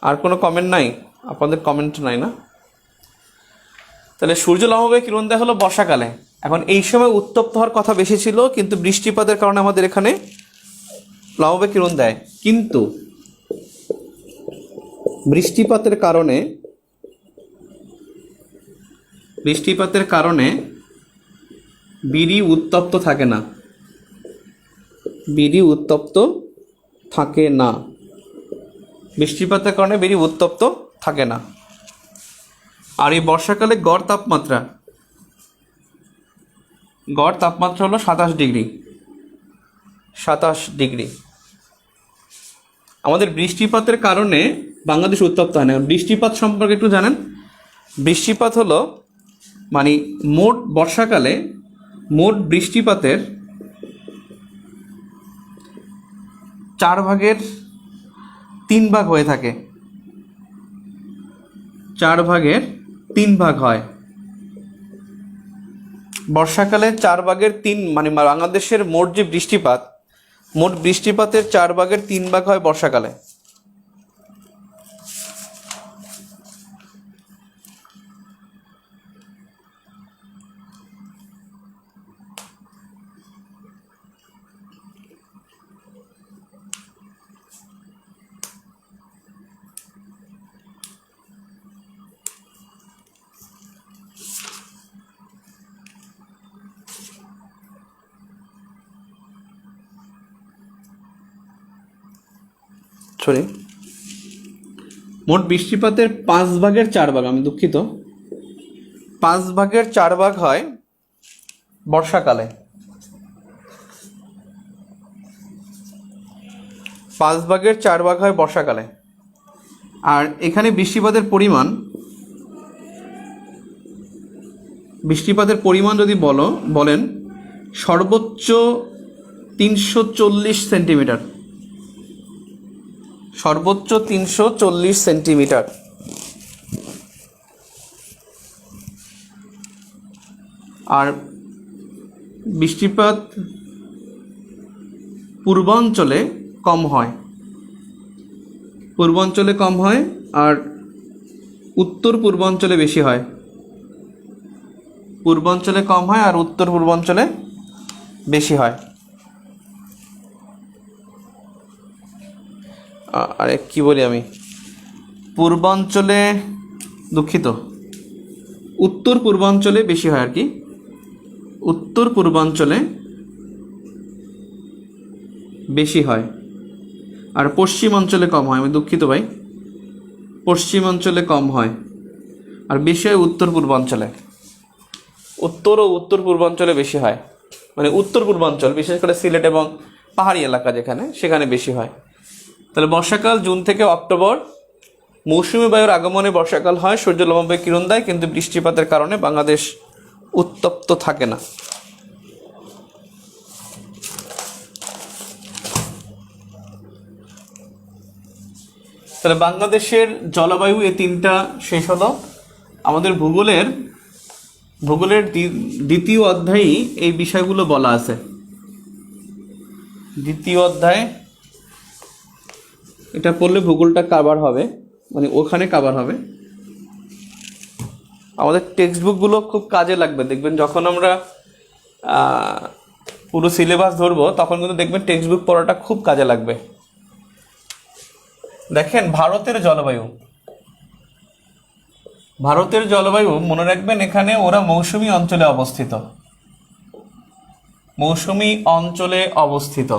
আর কোনো কমেন্ট নাই? আপনাদের কমেন্ট নাই না? তাহলে সূর্য লম্বভাবে কিরণ দেয় হলো বর্ষাকালে। এখন এই সময় উত্তপ্ত হওয়ার কথা বেশি ছিল, কিন্তু বৃষ্টিপাতের কারণে আমাদের এখানে লম্বভাবে কিরণ দেয়। কিন্তু বৃষ্টিপাতের কারণে বিড়ি উত্তপ্ত থাকে না, বৃষ্টিপাতের কারণে বিড়ি উত্তপ্ত থাকে না। আর এই বর্ষাকালে গড় তাপমাত্রা হলো 27 ডিগ্রি। আমাদের বৃষ্টিপাতের কারণে বাংলাদেশ উত্তপ্ত হয় না। বৃষ্টিপাত সম্পর্কে একটু জানেন? বৃষ্টিপাত হলো মানে বর্ষাকালে মোট বৃষ্টিপাতের 4 ভাগের 3 ভাগ হয়ে থাকে। 4/3 হয়। বর্ষাকালে 4/3 মানে বাংলাদেশের মোট যে বৃষ্টিপাত, মোট বৃষ্টিপাতের 4/3 হয় বর্ষাকালে। সরি, মোট বৃষ্টিপাতের 5/4, আমি দুঃখিত, 5/4 হয় বর্ষাকালে। 5/4 হয় বর্ষাকালে। আর এখানে বৃষ্টিপাতের পরিমাণ যদি বলেন সর্বোচ্চ 340 সেন্টিমিটার, সর্বোচ্চ 340 সেন্টিমিটার। আর বৃষ্টিপাত পূর্বাঞ্চলে কম হয়, আর উত্তর পূর্বাঞ্চলে বেশি হয়। পূর্বাঞ্চলে কম হয় আর উত্তর পূর্বাঞ্চলে বেশি হয়। আরে কি বলি আমি, পূর্বাঞ্চলে, দুঃখিত, উত্তর পূর্বাঞ্চলে বেশি হয় আর কি, উত্তর পূর্বাঞ্চলে বেশি হয় আর পশ্চিমাঞ্চলে কম হয়। আমি দুঃখিত ভাই, পশ্চিমাঞ্চলে কম হয় আর বেশি হয় উত্তর পূর্বাঞ্চলে। উত্তর ও উত্তর পূর্বাঞ্চলে বেশি হয়, মানে উত্তর পূর্বাঞ্চল বিশেষ করে সিলেট এবং পাহাড়ি এলাকা যেখানে, সেখানে বেশি হয়। তাহলে বর্ষাকাল জুন থেকে অক্টোবর, মৌসুমী বায়ুর আগমনে বর্ষাকাল হয়, সূর্য লম্বে কিরণ দেয়, কিন্তু বৃষ্টিপাতের কারণে বাংলাদেশ উত্তপ্ত থাকে না। তাহলে বাংলাদেশের জলবায়ু এই 3টা শেষ হলো। আমাদের ভূগোলের দ্বিতীয় অধ্যায়ে এই বিষয়গুলো বলা আছে। দ্বিতীয় অধ্যায় এটা পড়লে ভূগোলটা কাভার হবে, মানে ওখানে কাভার হবে। আমাদের টেক্সট বুকগুলো খুব কাজে লাগবে, দেখবেন যখন আমরা পুরো সিলেবাস ধরবো তখন কিন্তু দেখবেন টেক্সট বুক পড়াটা খুব কাজে লাগবে। দেখেন ভারতের জলবায়ু মনে রাখবেন, এখানে ওরা মৌসুমী অঞ্চলে অবস্থিত,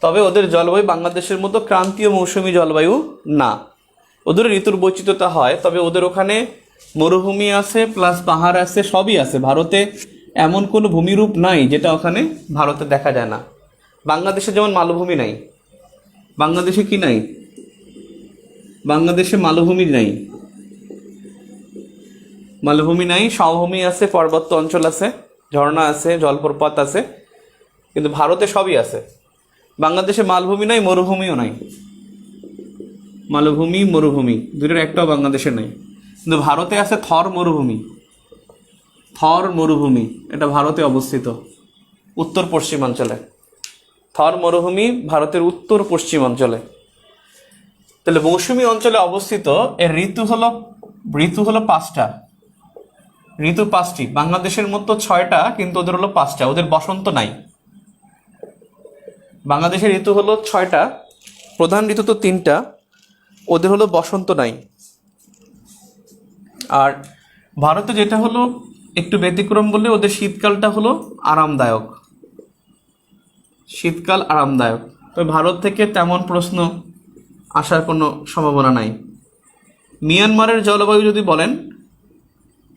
তবে ওদের জলবায়ু বাংলাদেশের মতো ক্রান্তীয় মৌসুমী জলবায়ু না। ওদের ঋতুর বৈচিত্র্যতা হয়, তবে ওদের ওখানে মরুভূমি আছে প্লাস পাহাড় আছে, সবই আছে। ভারতে এমন কোনো ভূমিরূপ নাই যেটা ওখানে ভারতে দেখা যায় না। বাংলাদেশে যেমন মালভূমি নাই, বাংলাদেশে কি নাই, বাংলাদেশে মালভূমি নাই, সমভূমি আছে, পার্বত্য অঞ্চল আছে, ঝর্ণা আছে, জলপ্রপাত আছে, কিন্তু ভারতে সবই আছে। বাংলাদেশে মালভূমি নাই, মরুভূমিও নাই। মরুভূমি দুটোর একটাও বাংলাদেশে নাই, কিন্তু ভারতে আছে থর মরুভূমি, এটা ভারতে অবস্থিত উত্তর পশ্চিমাঞ্চলে। থর মরুভূমি ভারতের উত্তর পশ্চিমাঞ্চলে। তাহলে মৌসুমী অঞ্চলে অবস্থিত এর ঋতু হলো 5টা, ঋতু 5টি। বাংলাদেশের মতো 6টা, কিন্তু ওদের হলো 5টা, ওদের বসন্ত নাই। বাংলাদেশের ঋতু হলো 6টা, প্রধান ঋতু তো 3টা, ওদের হলো বসন্ত নাই। আর ভারতে যেটা হলো একটু ব্যতিক্রম বললে, ওদের শীতকালটা হলো আরামদায়ক, তবে ভারত থেকে তেমন প্রশ্ন আসার কোনো সম্ভাবনা নাই। মিয়ানমারের জলবায়ু যদি বলেন,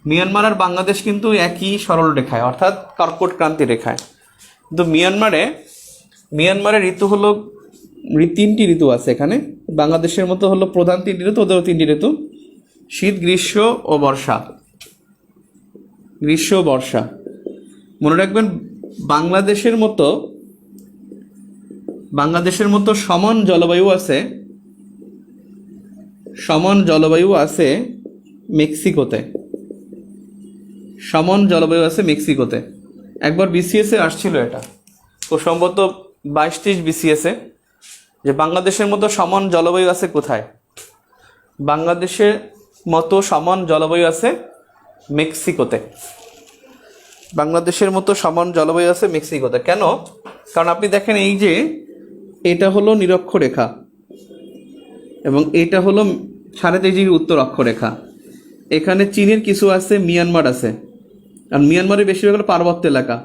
মিয়ানমার আর বাংলাদেশ কিন্তু একই সরল রেখায়, অর্থাৎ কর্কট ক্রান্তি রেখায়। কিন্তু মিয়ানমারের ঋতু হলো 3টি ঋতু আছে এখানে। বাংলাদেশের মতো হলো প্রধান 3টি ঋতু, ওদেরও 3টি ঋতু, শীত, গ্রীষ্ম ও বর্ষা। মনে রাখবেন বাংলাদেশের মতো সমান জলবায়ু আছে সমান জলবায়ু আছে মেক্সিকোতে। সমান জলবায়ু আছে মেক্সিকোতে। একবার বিসিএসে আসছিল এটা, খুব সম্ভবত 22-23 বিসিএসে, যে বাংলাদেশের মতো সমান জলবায়ু আছে কোথায়। বাংলাদেশের মতো সমান জলবায়ু আছে মেক্সিকোতে। বাংলাদেশের মতো সমান জলবায়ু আছে মেক্সিকোতে। কেন? কারণ আপনি দেখেন, এই যে এটা হলো নিরক্ষরেখা এবং এটা হলো 3.5 উত্তর অক্ষরেখা। এখানে চীনের কিছু আছে, মিয়ানমার আছে, আর মিয়ানমারের বেশিরভাগ হলো পার্বত্য এলাকা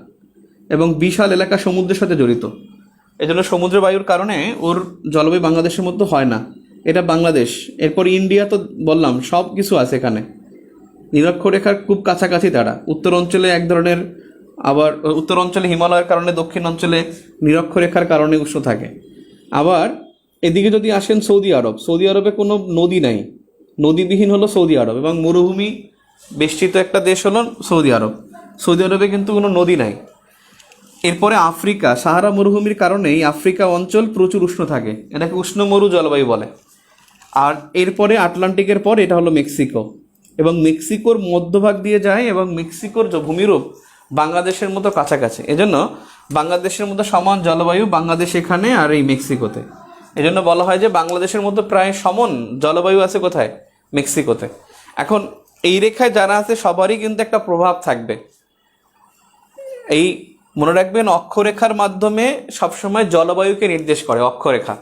এবং বিশাল এলাকা সমুদ্রের সাথে জড়িত। এই জন্য সমুদ্র বায়ুর কারণে ওর জলবায়ু বাংলাদেশের মতো হয় না। এটা বাংলাদেশ। এরপর ইন্ডিয়া তো বললাম, সব কিছু আছে এখানে। নিরক্ষরেখার খুব কাছাকাছি তারা। উত্তর অঞ্চলে এক ধরনের, আবার উত্তর অঞ্চলে হিমালয়ের কারণে, দক্ষিণ অঞ্চলে নিরক্ষরেখার কারণে উষ্ণ থাকে। আবার এদিকে যদি আসেন সৌদি আরব, সৌদি আরবে কোনো নদী নাই, নদীবিহীন হলো সৌদি আরব, এবং মরুভূমি বেষ্টিত একটা দেশ হলো সৌদি আরব। সৌদি আরবে কিন্তু কোনো নদী নাই। এরপরে আফ্রিকা, সাহারা মরুভূমির কারণেই আফ্রিকা অঞ্চল প্রচুর উষ্ণ থাকে, এটাকে উষ্ণ মরু জলবায়ু বলে। আর এরপরে আটলান্টিকের পর এটা হলো মেক্সিকো, এবং মেক্সিকোর মধ্যভাগ দিয়ে যায়, এবং মেক্সিকোর যে ভূমিরূপ বাংলাদেশের মতো কাছাকাছি। এজন্য বাংলাদেশের মতো সমান জলবায়ু বাংলাদেশ এখানে আর এই মেক্সিকোতে। এজন্য বলা হয় যে বাংলাদেশের মতো প্রায় সমান জলবায়ু আছে কোথায়? মেক্সিকোতে। এখন এই রেখায় যারা আছে সবারই কিন্তু একটা প্রভাব থাকবে। এই মনে রাখবেন, অক্ষরেখার মাধ্যমে সবসময় জলবায়ুকে নির্দেশ করে। অক্ষরেখা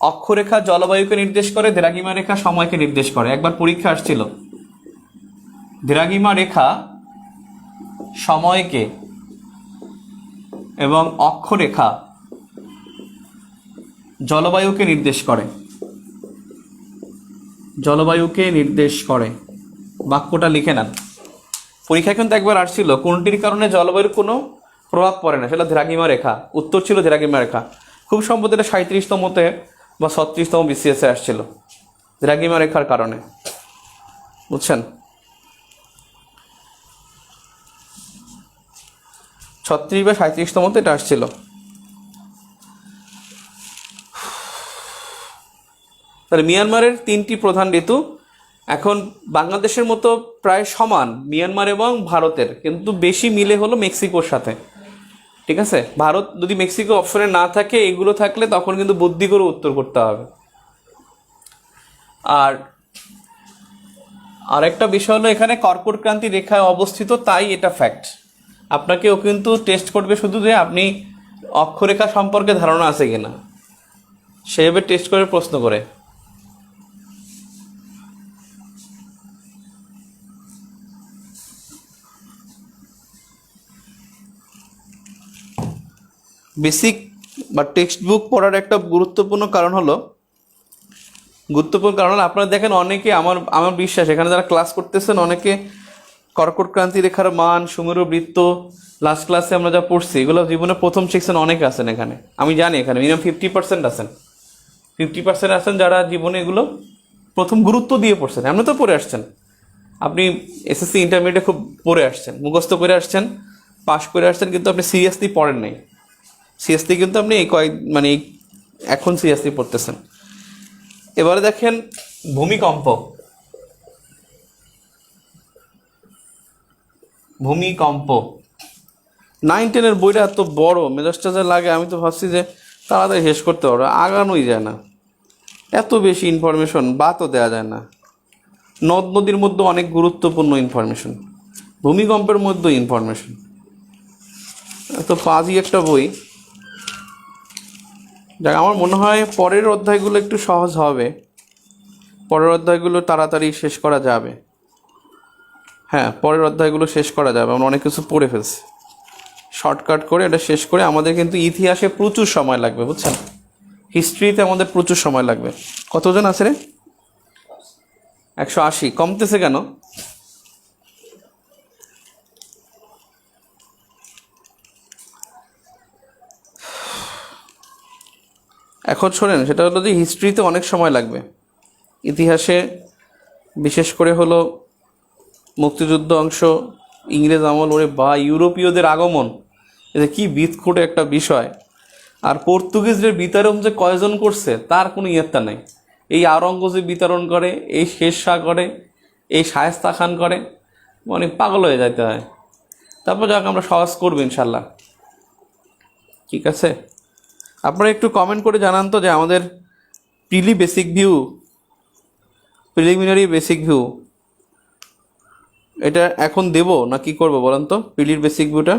অক্ষরেখা জলবায়ুকে নির্দেশ করে, দ্রাঘিমা রেখা সময়কে নির্দেশ করে। একবার পরীক্ষা আসছিল, দ্রাঘিমা রেখা সময়কে এবং অক্ষরেখা জলবায়ুকে নির্দেশ করে। জলবায়ুকে নির্দেশ করে, বাক্যটা লিখে নেন। পরীক্ষায় কিন্তু একবার আসছিল, কোনটির কারণে জলবায়ুর কোনো প্রভাব পড়ে না, সেটা দ্রাঘিমা রেখা। উত্তর ছিল দ্রাঘিমা রেখা। খুব সম্ভবত এটা 37তমতে বা 36তম বিসিএসে আসছিল, দ্রাঘিমা রেখার কারণে। বুঝছেন? 36 বা 37তমতে এটা আসছিল। তাহলে মিয়ানমারের 3টি প্রধান ঋতু। এখন বাংলাদেশের মতো প্রায় সমান মিয়ানমার এবং ভারতের, কিন্তু বেশি মিলে হলো মেক্সিকোর সাথে। ঠিক আছে? ভারত যদি মেক্সিকো অপশনে না থাকে, এগুলো থাকলে তখন কিন্তু বুদ্ধি করে উত্তর করতে হবে। আর আরেকটা বিষয় হলো, এখানে কর্কট ক্রান্তি রেখায় অবস্থিত, তাই এটা ফ্যাক্ট। আপনাকেও কিন্তু টেস্ট করবে শুধু যে আপনি অক্ষরেখা সম্পর্কে ধারণা আছে কিনা, সেভাবে টেস্ট করে প্রশ্ন করে। বেসিক বা টেক্সট বুক পড়ার একটা গুরুত্বপূর্ণ কারণ হলো আপনারা দেখেন, অনেকে আমার বিশ্বাস এখানে যারা ক্লাস করতেছেন, অনেকে কর্কট ক্রান্তি রেখার মান, সুমেরু বৃত্ত, লাস্ট ক্লাসে আমরা যা পড়ছি, এগুলো জীবনে প্রথম শিখছেন। অনেকে আছেন এখানে, আমি জানি এখানে মিনিমাম 50% আছেন। 50% আছেন যারা জীবনে এগুলো প্রথম গুরুত্ব দিয়ে পড়ছেন। এমনি তো পড়ে আসছেন, আপনি এসএসসি ইন্টারমিডিয়েটে খুব পড়ে আসছেন, মুখস্থ করে আসছেন, পাশ করে আসছেন, কিন্তু আপনি সিরিয়াসলি পড়েন নাই। সিরিয়াসলি কিন্তু আপনি এখন সিরিয়াসলি পড়তেছেন। এবারে দেখেন ভূমিকম্প। ভূমিকম্প 9-10-এর বইটা এত বড়, মেজাজটা যা লাগে, আমি তো ভাবছি যে তাড়াতাড়ি শেষ করতে পারবো, আগানোই যায় না। এত বেশি ইনফরমেশন বাতও দেওয়া যায় না। নদ নদীর মধ্যে অনেক গুরুত্বপূর্ণ ইনফরমেশন, ভূমিকম্পের মধ্যে ইনফরমেশন। এত পাজি একটা বই। যাক, আমার মনে হয় পরের অধ্যায়গুলো একটু সহজ হবে, পরের অধ্যায়গুলো তাড়াতাড়ি শেষ করা যাবে। হ্যাঁ, পরের অধ্যায়গুলো শেষ করা যাবে, আমরা অনেক কিছু পড়ে ফেলছি। শর্টকাট করে এটা শেষ করে, আমাদের কিন্তু ইতিহাসে প্রচুর সময় লাগবে, বুঝছেন? হিস্ট্রিতে আমাদের প্রচুর সময় লাগবে। কতজন আছে রে? 180। কমতেছে কেন? এখন শোনেন, সেটা হলো যে হিস্ট্রিতে অনেক সময় লাগবে, ইতিহাসে বিশেষ করে হলো মুক্তিযুদ্ধ অংশ, ইংরেজ আমল, ওরে বা ইউরোপীয়দের আগমন, এটা কি বিদঘুটে একটা বিষয়। আর পর্তুগিজদের বিতাড়ন যে কয়জন করছে তার কোনো ইয়ত্তা নেই। এই আওরঙ্গজেব বিতরণ করে, এই শেরশাহ করে, এই শায়েস্তা খান করে, মানে পাগল হয়ে যেতে হয়। তারপর যাক আমরা সহজ করবো ইনশাল্লাহ। ঠিক আছে, আপনারা একটু কমেন্ট করে জানান তো যে আমাদের প্রিলিমিনারি বেসিক ভিউ এটা এখন দেব না কি করবো বলেন তো? প্রিলির বেসিক ভিউটা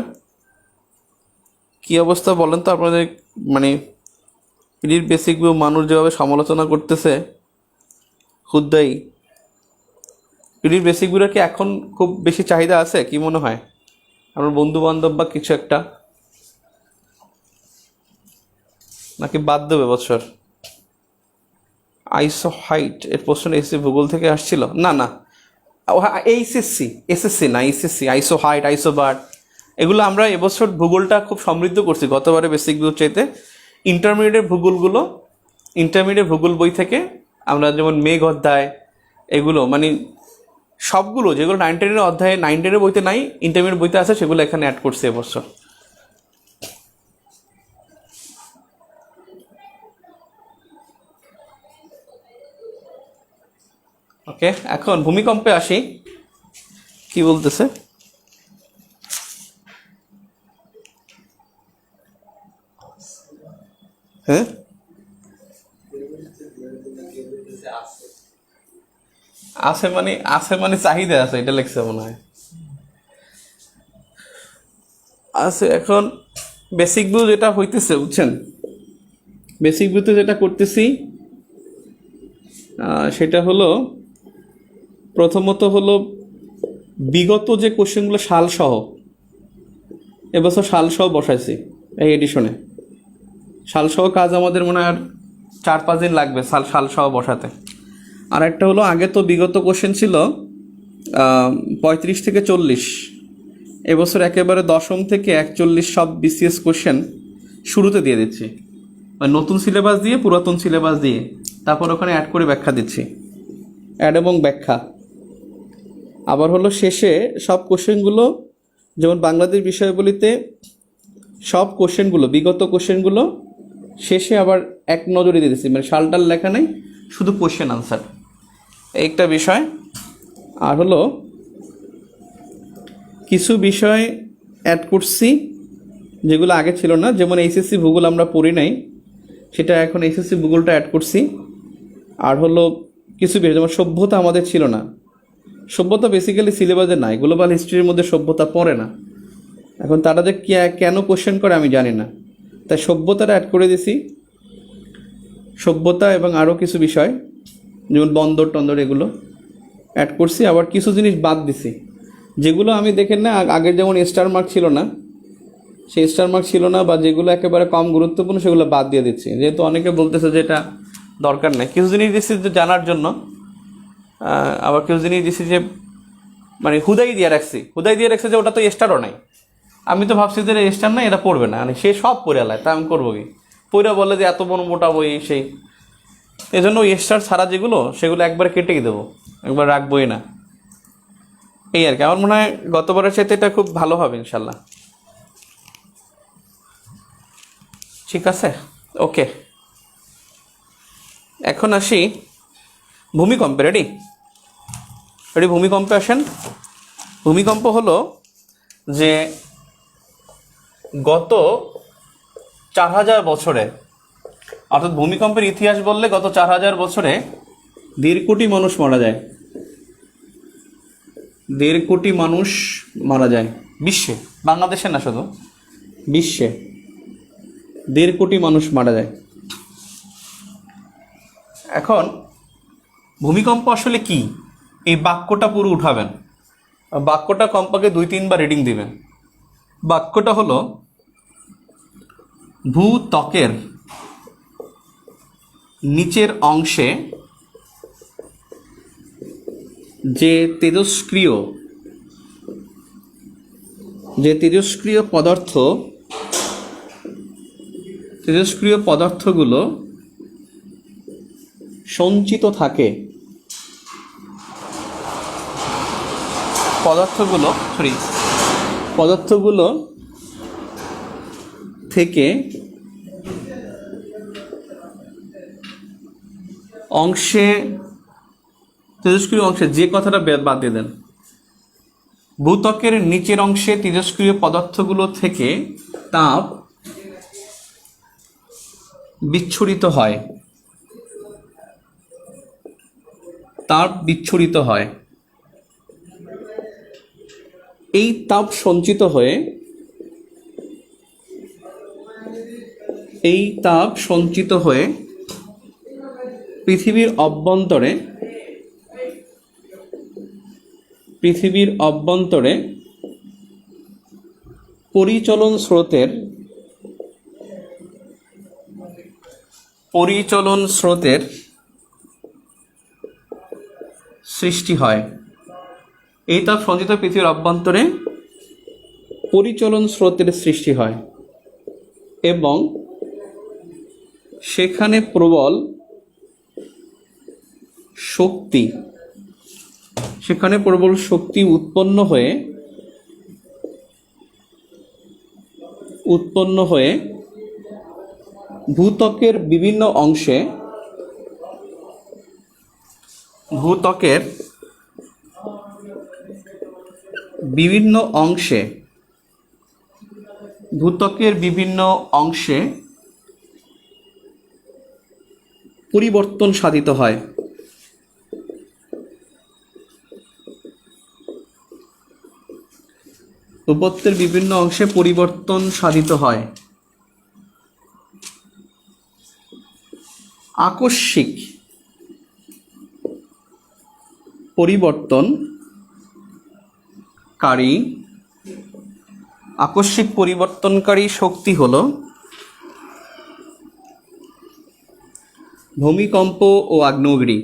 কী অবস্থা বলেন তো আপনাদের? মানে প্রিলির বেসিক ভিউ মানুষ যেভাবে সমালোচনা করতেছে হুদ্দাই, প্রিলির বেসিক ভিউটার কি এখন খুব বেশি চাহিদা আছে কি মনে হয়? আমার বন্ধু বান্ধব বা কিছু একটা, নাকি বাদ দেবে বছর? আইসো হাইট এর প্রশ্ন এসএসসি ভূগোল থেকে আসছিল? না না, এসএসসি না, এসএসসি আইসো হাইট, আইসো বার্ড, এগুলো আমরা এবছর ভূগোলটা খুব সমৃদ্ধ করছি গতবারে বেসিক ভিউ চাইতে। ইন্টারমিডিয়েট ভূগোল বই থেকে আমরা যেমন মেঘ অধ্যায়, এগুলো মানে সবগুলো যেগুলো 9, 10 অধ্যায়ে 9, 10 বইতে নাই, ইন্টারমিডিয়েট বইতে আছে, সেগুলো এখানে অ্যাড করছি এবছর। ওকে, এখন ভূমিকম্পে আসি। কি বলতেছে? হ্যাঁ, আছে মানে চাহিদা আছে, এটা লেখছে মনে হয়। আছে। এখন বেসিক ভিউ যেটা হইতেছে বুঝছেন, বেসিক ভিউতে যেটা করতেছি সেটা হলো প্রথমত হলো বিগত যে কোশ্চেনগুলো সালসহ, এবছর সালসহ বসাইছি এই এডিশনে। সালসহ কাজ আমাদের মনে হয় আর 4-5 দিন লাগবে সালসহ বসাতে। আর একটা হলো আগে তো বিগত কোশ্চেন ছিল 35 থেকে 40, এবছর একেবারে 10ম থেকে 41 সব বিসিএস কোশ্চেন শুরুতে দিয়ে দিচ্ছি, মানে নতুন সিলেবাস দিয়ে পুরাতন সিলেবাস দিয়ে, তারপর ওখানে অ্যাড করে ব্যাখ্যা দিচ্ছি, অ্যাড এবং ব্যাখ্যা। আবার হলো শেষে সব কোশ্চেনগুলো, যেমন বাংলাদেশ বিষয়গুলিতে সব কোশ্চেনগুলো, বিগত কোশ্চেনগুলো শেষে আবার এক নজরে দিয়ে দিচ্ছি, মানে সালটাল লেখা নেই, শুধু কোশ্চেন আনসার, একটা বিষয়। আর হলো কিছু বিষয় অ্যাড করছি যেগুলো আগে ছিল না, যেমন এইচএসসি ভূগোল আমরা পড়ি নাই, সেটা এখন এইচএসসি ভূগোলটা অ্যাড করছি। আর হলো কিছু বিষয় যেমন সভ্যতা আমাদের ছিল না, সভ্যতা বেসিক্যালি সিলেবাসে নাই, গ্লোবাল হিস্ট্রির মধ্যে সভ্যতা পড়ে না। এখন তারা যে কেন কোশ্চেন করে আমি জানি না, তাই সভ্যতাটা অ্যাড করে দিছি, সভ্যতা এবং আরও কিছু বিষয় যেমন বন্দর টন্দর এগুলো অ্যাড করছি। আবার কিছু জিনিস বাদ দিছি যেগুলো আমি দেখেন না আগের যেমন স্টার মার্ক ছিল না, সেই স্টার মার্ক ছিল না, বা যেগুলো একেবারে কম গুরুত্বপূর্ণ সেগুলো বাদ দিয়ে দিচ্ছি, যেহেতু অনেকে বলতেছে যে এটা দরকার নেই। কিছু জিনিস দিচ্ছি যে জানার জন্য, আবার কিছু জিনিস দিচ্ছি যে মানে হুদাই দিয়ে রাখছি যে ওটা তো স্টারও নাই, আমি তো ভাবছি যে স্টার নাই, এটা পড়বে না, মানে সে সব পড়ে আলায়, তা আমি করবো কি? পড়ে বলে যে এত বড় মোটা বই সেই, এই জন্য ওই স্টার ছাড়া যেগুলো সেগুলো একবার কেটেই দেবো, একবার রাখবোই না, এই আর কি। আমার মনে হয় গতবারের সাথে এটা খুব ভালো হবে ইনশাল্লাহ। ঠিক আছে, ওকে। এখন আসি ভূমিকম্পে। রেডি? ভূমিকম্পে আসেন। ভূমিকম্প হলো যে গত 4000 বছরে, অর্থাৎ ভূমিকম্পের ইতিহাস বললে গত 4000 বছরে 1.5 কোটি মানুষ মারা যায়। 1.5 কোটি মানুষ মারা যায় বিশ্বে, বাংলাদেশে না, শুধু বিশ্বে 1.5 কোটি মানুষ মারা যায়। এখন ভূমিকম্প আসলে কি, এই বাক্যটা পুরো উঠাবেন, বাক্যটা কমপক্ষে 2-3 বার রিডিং দিবেন। বাক্যটা হলো ভূত্বকের নিচের অংশে যে তেজস্ক্রিয় পদার্থগুলো সঞ্চিত থাকে, পদার্থগুলো থেকে অংশে, তেজস্ক্রিয় অংশে যে কথাটা বাদ দিয়ে দেন, ভূত্বকের নিচের অংশে তেজস্ক্রিয় পদার্থগুলো থেকে তাপ বিচ্ছুরিত হয়, তাপ বিচ্ছুরিত হয়। এই তাপ সঞ্চিত হয়ে, এই তাপ সঞ্চিত হয়ে পৃথিবীর অভ্যন্তরে, পৃথিবীর অভ্যন্তরে পরিচলন স্রোতের, পরিচলন স্রোতের সৃষ্টি হয়। এই তাপ সঞ্চিত পৃথিবীর অভ্যন্তরে পরিচলন স্রোতের সৃষ্টি হয় এবং সেখানে প্রবল শক্তি, সেখানে প্রবল শক্তি উৎপন্ন হয়ে ভূত্বকের বিভিন্ন অংশে, ভূত্বকের বিভিন্ন অংশে, ভূত্বকের বিভিন্ন অংশে পরিবর্তন সাধিত হয়। ভূত্বকের বিভিন্ন অংশে পরিবর্তন সাধিত হয়। আকস্মিক পরিবর্তনকারী শক্তি হলো ভূমিকম্প ও আগ্নেয়গিরি।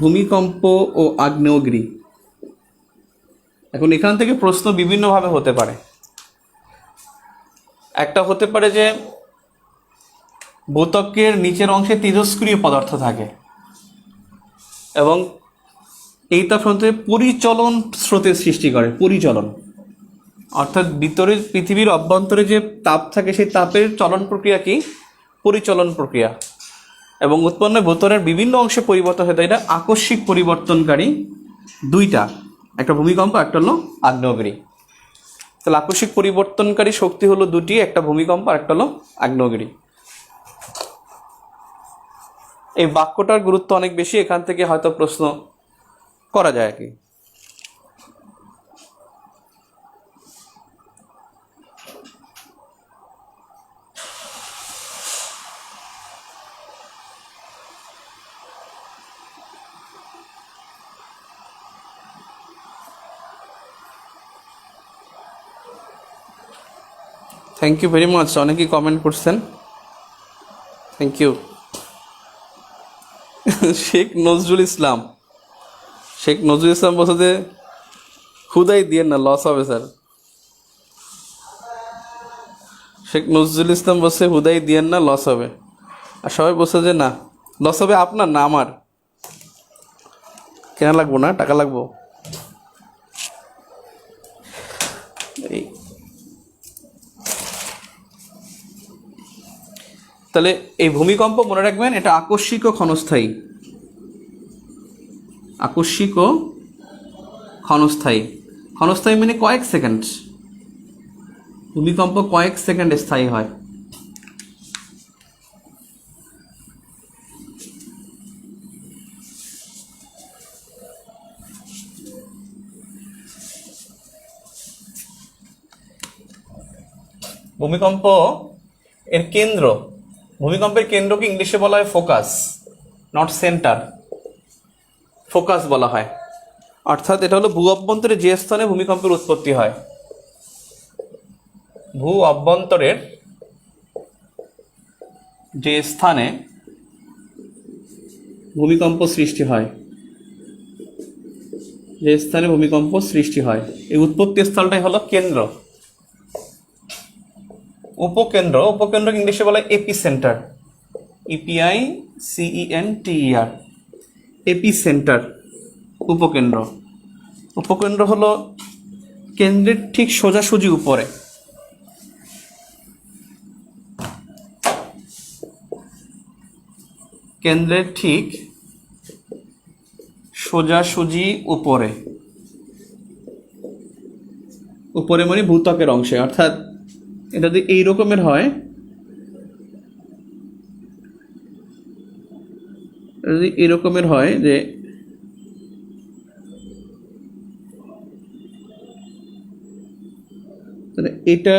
ভূমিকম্প ও আগ্নেয়গিরি। এখন এখান থেকে প্রশ্ন বিভিন্নভাবে হতে পারে। একটা হতে পারে যে ভূত্বকের নিচের অংশে তেজস্ক্রিয় পদার্থ থাকে এবং এই তাপ পরিচলন স্রোতের সৃষ্টি করে। পরিচলন অর্থাৎ ভিতরে পৃথিবীর অভ্যন্তরে যে তাপ থাকে সেই তাপের চলন প্রক্রিয়া কি? পরিচলন প্রক্রিয়া। এবং উৎপন্ন ভূত্বকের বিভিন্ন অংশে পরিবর্তন হয়ে, এটা আকস্মিক পরিবর্তনকারী দুইটা, একটা ভূমিকম্প, একটা হলো আগ্নেয়গিরি। তাহলে আকস্মিক পরিবর্তনকারী শক্তি হলো দুটি, একটা ভূমিকম্প আর একটা হলো আগ্নেয়গিরি। এই বাক্যটার গুরুত্ব অনেক বেশি, এখান থেকে হয়তো প্রশ্ন করা যায় আর কি। থ্যাংক ইউ ভেরি মাচ, অনেকেই কমেন্ট করছেন, থ্যাংক ইউ। শেখ নজরুল ইসলাম বলছে যে খুদাই দিয়ে না, লস হবে স্যার। শেখ নজরুল ইসলাম বলছে হুদাই দিয়েন না, লস হবে। আর সবাই বলছে যে না, লস হবে আপনার না আমার, কেনা লাগবো না, টাকা লাগবো। তাহলে এই ভূমিকম্প মনে রাখবেন, এটা আকস্মিক ও ক্ষণস্থায়ী। আকস্মিক ও ক্ষণস্থায়ী। ক্ষণস্থায়ী মানে কয়েক সেকেন্ড। ভূমিকম্প কয়েক সেকেন্ড স্থায়ী হয়। ভূমিকম্প এর কেন্দ্র, ভূমিকম্পের কেন্দ্রকে ইংলিশে বলা হয় ফোকাস, নট সেন্টার। ফোকাস বলা হয়। অর্থাৎ এটা হলো ভূ অভ্যন্তরে যে স্থানে ভূমিকম্পের উৎপত্তি হয়, ভূ অভ্যন্তরের যে স্থানে ভূমিকম্প সৃষ্টি হয়, যে স্থানে ভূমিকম্প সৃষ্টি হয়, এই উৎপত্তি স্থলটাই হলো কেন্দ্র। উপকেন্দ্র, উপকেন্দ্র ইংলিশে বলা হয় এপিসেন্টার, EPICENTER, এপিসেন্টার, উপকেন্দ্র। উপকেন্দ্র হলো কেন্দ্রের ঠিক সোজাসুজি উপরে। কেন্দ্রের ঠিক সোজাসুজি উপরে, উপরে মানে ভূত্বকের অংশে, অর্থাৎ এটা যদি এই রকমের হয়, যদি এরকমের হয় যে এটা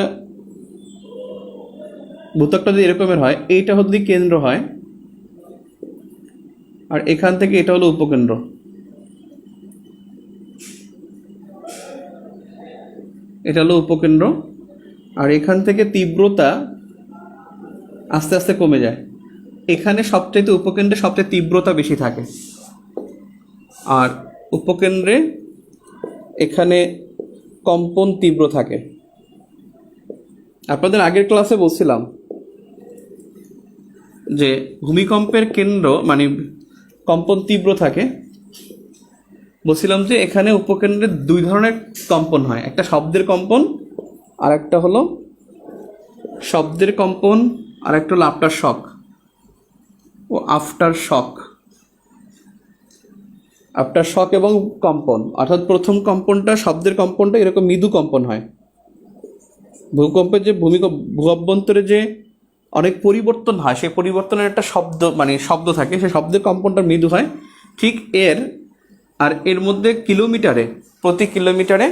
ভূত্বকটা যদি এরকমের হয়, এইটা যদি কেন্দ্র হয় আর এখান থেকে এটা হলো উপকেন্দ্র, এটা হলো উপকেন্দ্র, আর এখান থেকে তীব্রতা আস্তে আস্তে কমে যায়। এখানে সবচেয়ে উপকেন্দ্রে সবচেয়ে তীব্রতা বেশি থাকে, আর উপকেন্দ্রে এখানে কম্পন তীব্র থাকে। আপনাদের আগের ক্লাসে বলছিলাম যে ভূমিকম্পের কেন্দ্র মানে কম্পন তীব্র থাকে, বলছিলাম যে এখানে উপকেন্দ্রে দুই ধরনের কম্পন হয়, একটা শব্দের কম্পন আর একটা হলো শব্দের কম্পন, আর একটা হলো আফটার শক ও আফটার শক। আফটার শক এবং কম্পন, অর্থাৎ প্রথম কম্পনটা শব্দের কম্পনটা এরকম মৃদু কম্পন হয়। ভূকম্পের যে ভূ অভ্যন্তরে যে অনেক পরিবর্তন হয়, সেই পরিবর্তনের একটা শব্দ মানে শব্দ থাকে, সেই শব্দের কম্পনটা মৃদু হয়। ঠিক এর মধ্যে কিলোমিটারে প্রতি কিলোমিটারে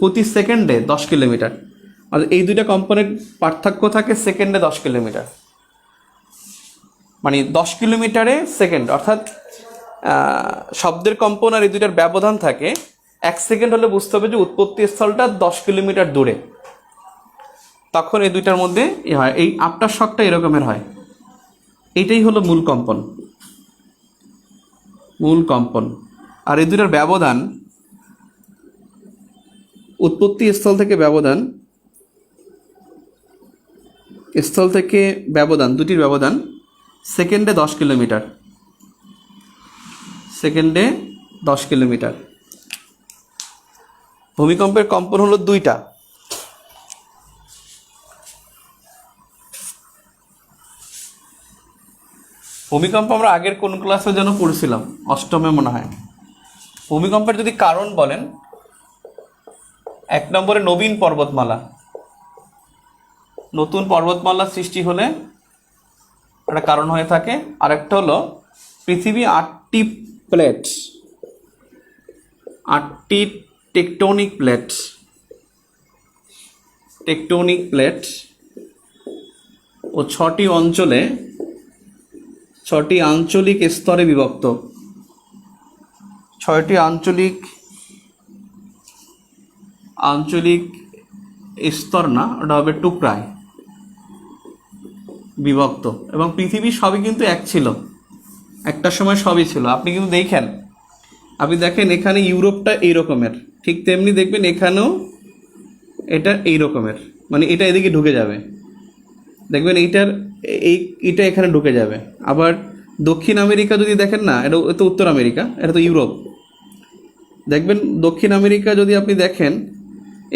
প্রতি সেকেন্ডে 10 কিলোমিটার, আর এই দুইটা কম্পনের পার্থক্য থাকে সেকেন্ডে 10 কিলোমিটার, মানে 10 কিলোমিটারে সেকেন্ড, অর্থাৎ শব্দের কম্পন আর এই দুইটার ব্যবধান থাকে 1 সেকেন্ড হলে বুঝতে হবে যে উৎপত্তি স্থলটা 10 কিলোমিটার দূরে, তখন এই দুইটার মধ্যে হয়। এই আফটার শকটা এরকমের হয়, এইটাই হলো মূল কম্পন। আর এই দুইটার ব্যবধান, উৎপত্তি স্থল থেকে ব্যবধান দুটির ব্যবধান সেকেন্ডে 10 কিলোমিটার। ভূমিকম্পের কম্পন হলো দুইটা, ভূমিকম্প আমরা আগের কোন ক্লাসে যেন পড়ছিলাম, অষ্টমে মনে হয়। ভূমিকম্পের যদি কারণ বলেন, 1 নম্বরে নবীন পর্বতমালা, নতুন পর্বতমালা সৃষ্টি হলে একটা কারণ হয়ে থাকে। আরেকটা হলো পৃথিবী 8টি টেকটোনিক প্লেট ও 6টি আঞ্চলিক স্তরে বিভক্ত, 6টি আঞ্চলিক স্তর না, ওটা হবে টুকরায় বিভক্ত। এবং পৃথিবী সবই কিন্তু এক ছিল, একটা সময় সবই ছিল। আপনি কিন্তু দেখেন এখানে ইউরোপটা এই রকমের, ঠিক তেমনি দেখবেন এখানেও এটা এই রকমের, মানে এটা এদিকে ঢুকে যাবে, দেখবেন এইটা এখানে ঢুকে যাবে। আবার দক্ষিণ আমেরিকা যদি দেখেন না, এটা তো উত্তর আমেরিকা, এটা তো ইউরোপ। দেখবেন দক্ষিণ আমেরিকা যদি আপনি দেখেন,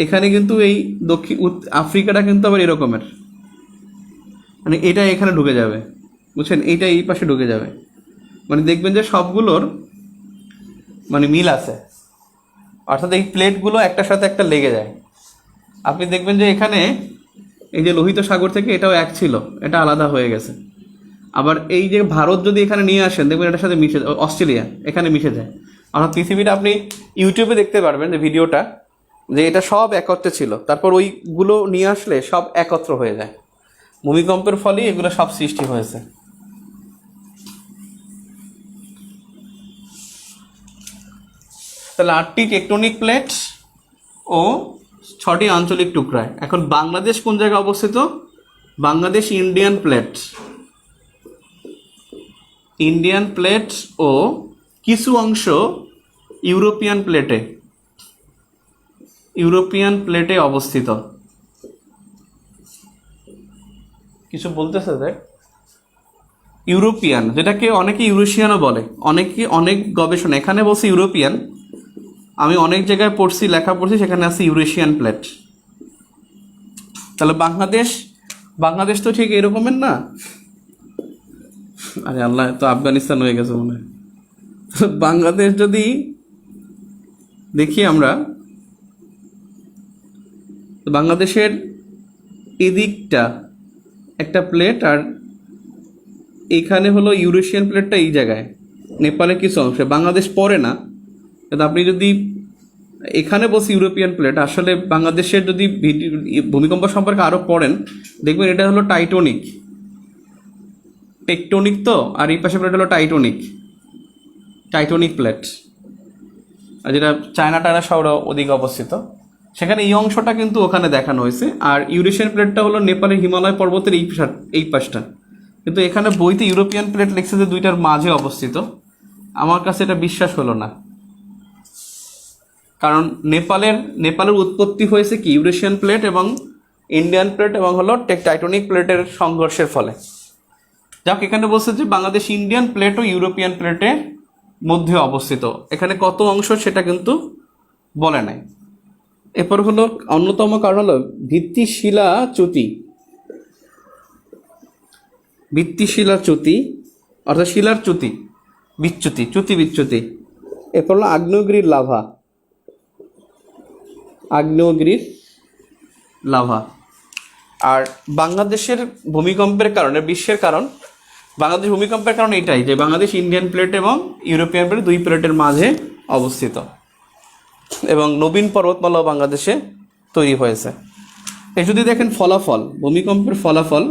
এখানে কিন্তু এই আফ্রিকাটা কিন্তু আবার এরকমের, মানে এটা এখানে ঢুকে যাবে, বুঝছেন, এইটা এই পাশে ঢুকে যাবে। মানে দেখবেন যে সবগুলোর মানে মিল আছে, অর্থাৎ এই প্লেটগুলো একটার সাথে একটা লেগে যায়। আপনি দেখবেন যে এখানে এই যে লোহিত সাগর থেকে এটাও এক ছিল, এটা আলাদা হয়ে গেছে। আবার এই যে ভারত যদি এখানে নিয়ে আসেন, দেখবেন এটার সাথে অস্ট্রেলিয়া এখানে মিশে যায়। অর্থাৎ পৃথিবীটা আপনি ইউটিউবে দেখতে পারবেন যে ভিডিওটা, যে এটা সব একত্রে ছিল, তারপর ওইগুলো নিয়ে আসলে সব একত্র হয়ে যায়। ভূমিকম্পের ফলেই এগুলো সব সৃষ্টি হয়েছে। তাহলে 8টি টেকটোনিক প্লেট ও 6টি আঞ্চলিক টুকরায়। এখন বাংলাদেশ কোন জায়গায় অবস্থিত? বাংলাদেশ ইন্ডিয়ান প্লেট ও কিছু অংশ ইউরোপিয়ান প্লেটে অবস্থিত। কিছু বলতেছে দেখ, ইউরোপিয়ান, যেটাকে অনেকে ইউরেশিয়ানও বলে, অনেক গবেষণা এখানে বলছে ইউরোপিয়ান, আমি অনেক জায়গায় লেখা পড়ছি, সেখানে আছে ইউরেশিয়ান প্লেট। তাহলে বাংলাদেশ তো ঠিক এরকমের না, আরে আল্লাহ, তো আফগানিস্তান হয়ে গেছে মনে হয়। তো বাংলাদেশ যদি দেখি আমরা, তো বাংলাদেশের এদিকটা একটা প্লেট, আর এখানে হলো ইউরেশিয়ান প্লেটটা এই জায়গায়, নেপালের কিছু অংশে। বাংলাদেশ পড়ে না, কিন্তু আপনি যদি এখানে বসে ইউরোপিয়ান প্লেট, আসলে বাংলাদেশের যদি ভূমিকম্প সম্পর্কে আরও পড়েন দেখবেন এটা হলো টাইটোনিক, টেকটোনিক তো, আর এই পাশে প্লেট হলো টাইটোনিক প্লেট, আর যেটা চায়না টায়না শহর ওদিকে অবস্থিত, সেখানে এই অংশটা কিন্তু ওখানে দেখানো হয়েছে। আর ইউরেশিয়ান প্লেটটা হলো নেপালের হিমালয় পর্বতের এই পাশটা, কিন্তু এখানে বইতে ইউরোপিয়ান প্লেট লিখছে যে দুইটার মাঝে অবস্থিত। আমার কাছে এটা বিশ্বাস হলো না, কারণ নেপালের উৎপত্তি হয়েছে কি ইউরেশিয়ান প্লেট এবং ইন্ডিয়ান প্লেট এবং হলো টাইটোনিক প্লেটের সংঘর্ষের ফলে। যাক, এখানে বলছে যে বাংলাদেশ ইন্ডিয়ান প্লেট ও ইউরোপিয়ান প্লেটের মধ্যে অবস্থিত, এখানে কত অংশ সেটা কিন্তু বলে নাই। এরপর হলো অন্যতম কারণ হলো ভিত্তিশিলা চ্যুতি, অর্থাৎ শিলার চ্যুতি বিচ্যুতি। এরপর হলো আগ্নেয়গিরির লাভা। আর বাংলাদেশের ভূমিকম্পের কারণে বাংলাদেশ ভূমিকম্পের কারণ এটাই যে বাংলাদেশ ইন্ডিয়ান প্লেট এবং ইউরোপিয়ান প্লেট দুই প্লেটের মাঝে অবস্থিত, এবং নবীন পর্বতমালাও বাংলাদেশে তৈরি হয়েছে। এই যদি দেখেন ভূমিকম্পের ফলাফল,